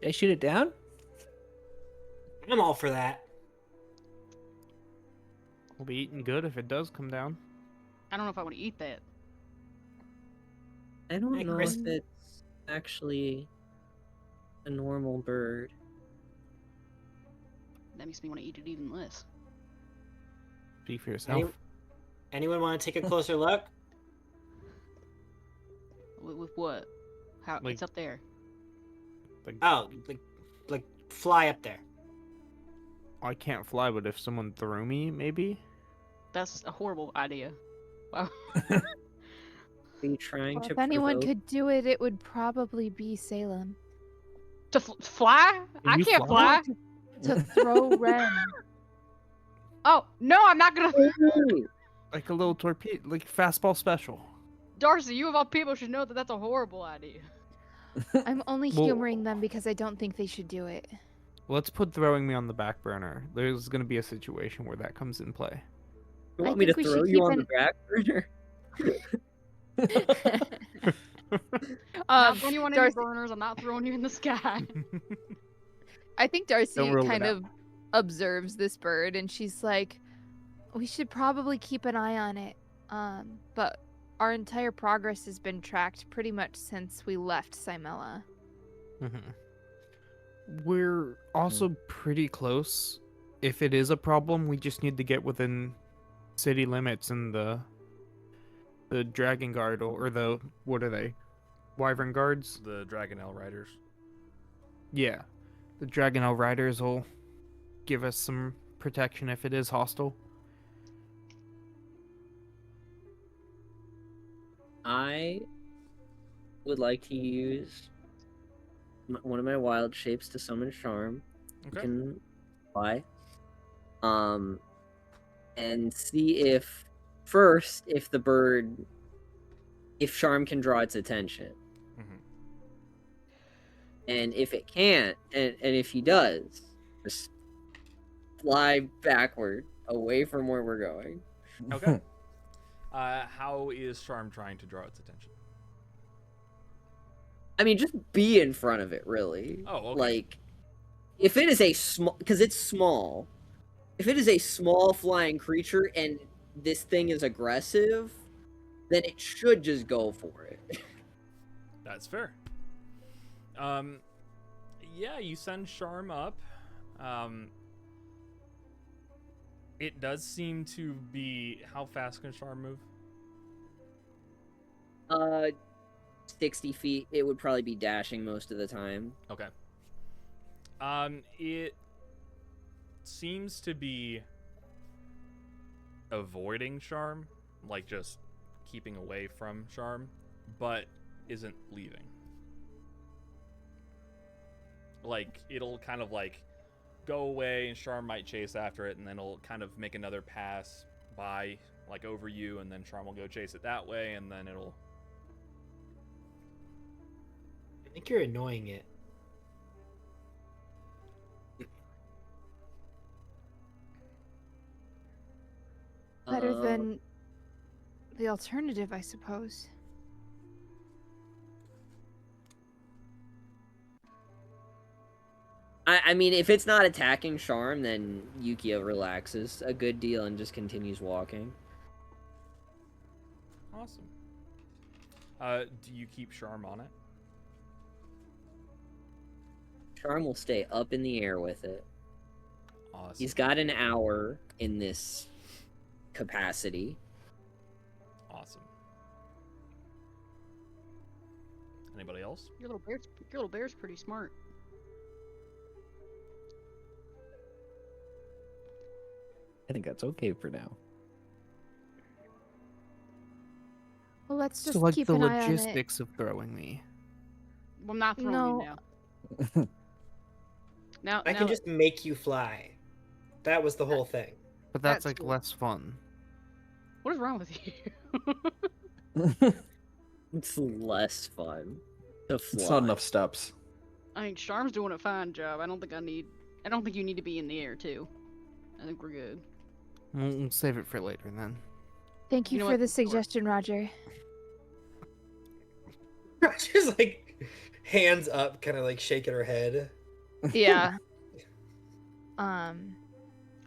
Did I shoot it down? I'm all for that. We'll be eating good if it does come down. I don't know if I want to eat that. I don't Hey, know Chris. if it's actually a normal bird. That makes me want to eat it even less. Speak for yourself. Anyone want to take a closer look? With what? How? Like- It's up there. Oh, like fly up there. I can't fly, but if someone threw me, maybe? That's a horrible idea. Wow. Are you trying Well, to if anyone provoke? could do it, it would probably be Salem. To fly? I you can't fly? fly. To throw Ren. Oh no, I'm not gonna. Ooh, Like a little torpedo, like fastball special. Darcy, you of all people should know that that's a horrible idea. I'm only Well- humoring them because I don't think they should do it. Let's put throwing me on the back burner. There's gonna be a situation where that comes in play. You I want me to think we throw should you keep on an- the back burner? Not throwing you on any Darcy, burners. I'm not throwing you in the sky. I think Darcy Don't rule it kind out. of observes this bird and she's like, we should probably keep an eye on it. But our entire progress has been tracked pretty much since we left Simlea. We're also pretty close. If it is a problem, we just need to get within city limits and the Dragon Guard or the what are they? Wyvern Guards? The Dragonel Riders. Yeah. The Dragonel Riders will give us some protection if it is hostile. I would like to use one of my wild shapes to summon Charm. You Okay. can fly. And see if the bird, if Charm can draw its attention. Mhm. And if it can't, and if he does, just fly backward away from where we're going. Okay. How is Charm trying to draw its attention? I mean, just be in front of it, really. Oh, okay. Like, if it is a small, because it's small, if it is a small flying creature and this thing is aggressive, then it should just go for it. That's fair. Yeah, you send Charm up. It does seem to be. How fast can Charm move? 60 feet, it would probably be dashing most of the time. Okay. It seems to be avoiding Charm, like just keeping away from Charm, but isn't leaving. Like, it'll kind of like go away and Charm might chase after it, and then it'll kind of make another pass by, like over you, and then Charm will go chase it that way, and then it'll. I think you're annoying it. Better than the alternative, I suppose. I mean, if it's not attacking Charm, then Yukio relaxes a good deal and just continues walking. Awesome. Do you keep Charm on it? Charm will stay up in the air with it. Awesome. He's got an hour in this capacity. Awesome. Anybody else? Your little bear's pretty smart. I think that's okay for now. Well, let's just So like keep the an eye on it. logistics of throwing me. Well, I'm not throwing No. you now. Now, I can just make you fly. That was the whole thing. But that's That's like cool. less fun. What is wrong with you? It's less fun to fly. It's not enough steps. I think Charm's doing a fine job. I don't think you need to be in the air too. I think we're good. We'll save it for later then. Thank you, You know for what? the suggestion, Roger. Just like hands up, kind of like shaking her head. Yeah.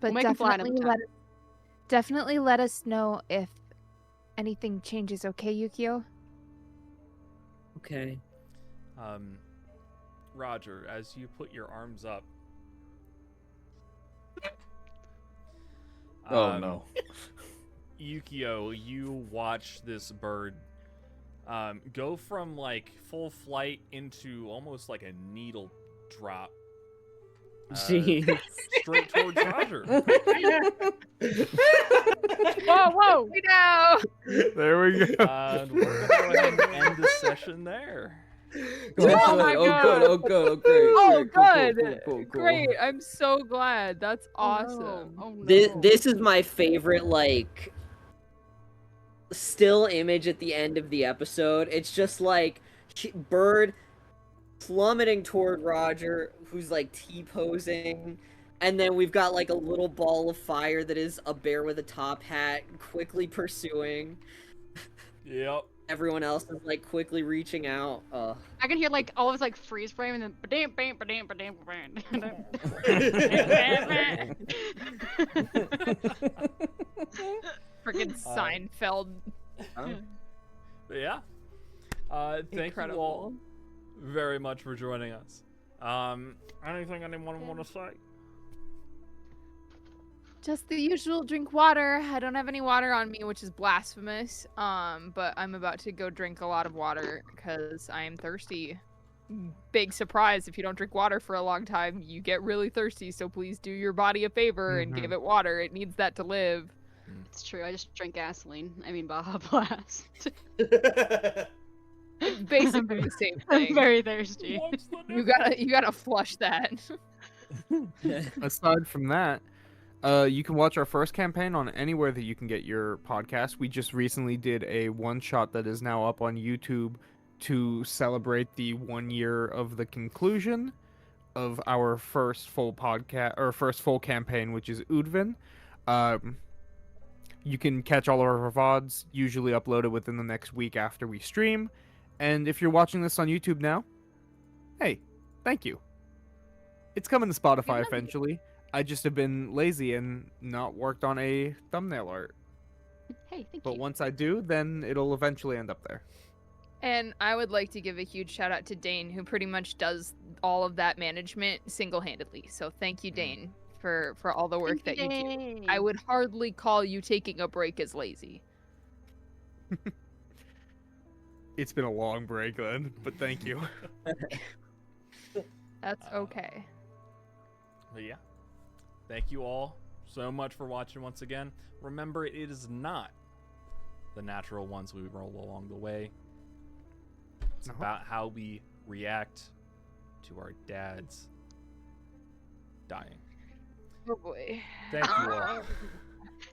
But make 'em fly another time. definitely let us know if anything changes, okay, Yukio? Okay. Roger, as you put your arms up. Oh no. Yukio, you watch this bird go from like full flight into almost like a needle drop. Jeez. Straight towards Roger. Whoa, whoa! We know. There we go. And we're going to go ahead and end the session there. Oh my Oh God. good, oh good, oh great. Oh, great, good. Cool. Great. I'm so glad. That's Oh, no. awesome. Oh, no. This is my favorite, like, still image at the end of the episode. It's just like bird plummeting toward Roger, who's like T-posing, and then we've got like a little ball of fire that is a bear with a top hat quickly pursuing. Yep. Everyone else is like quickly reaching out. I can hear like all of his like freeze frame and then ba-dam, bam, ba-dam, ba-dam, ba-dam. Freaking Seinfeld. But yeah. Thank you Incredible. all very much for joining us. Anything anyone want to say? Just the usual, drink water. I don't have any water on me, which is blasphemous. But I'm about to go drink a lot of water because I am thirsty. Big surprise, if you don't drink water for a long time, you get really thirsty, so please do your body a favor and give it water. It needs that to live. It's true. I just drank gasoline. I mean Baja Blast. It's basically the same I'm thing. very thirsty. You gotta flush that. Aside from that, you can watch our first campaign on anywhere that you can get your podcast. We just recently did a one-shot that is now up on YouTube to celebrate the 1 year of the conclusion of our first full podcast, or first full campaign, which is Udvin. You can catch all of our VODs, usually uploaded within the next week after we stream. And if you're watching this on YouTube now, hey, thank you. It's coming to Spotify eventually. I just have been lazy and not worked on a thumbnail art. Hey, thank But you. once I do, then it'll eventually end up there. And I would like to give a huge shout out to Dane, who pretty much does all of that management single-handedly. So thank you, Dane, for all the work that you do. I would hardly call you taking a break as lazy. It's been a long break then, but thank you. That's okay. But yeah. Thank you all so much for watching once again. Remember, it is not the natural ones we roll along the way. It's about how we react to our dads dying. Oh boy. Thank you all.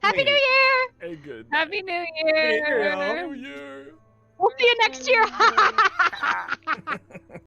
Happy New Year! Hey, good. Happy New Year! New Year! We'll see you next year.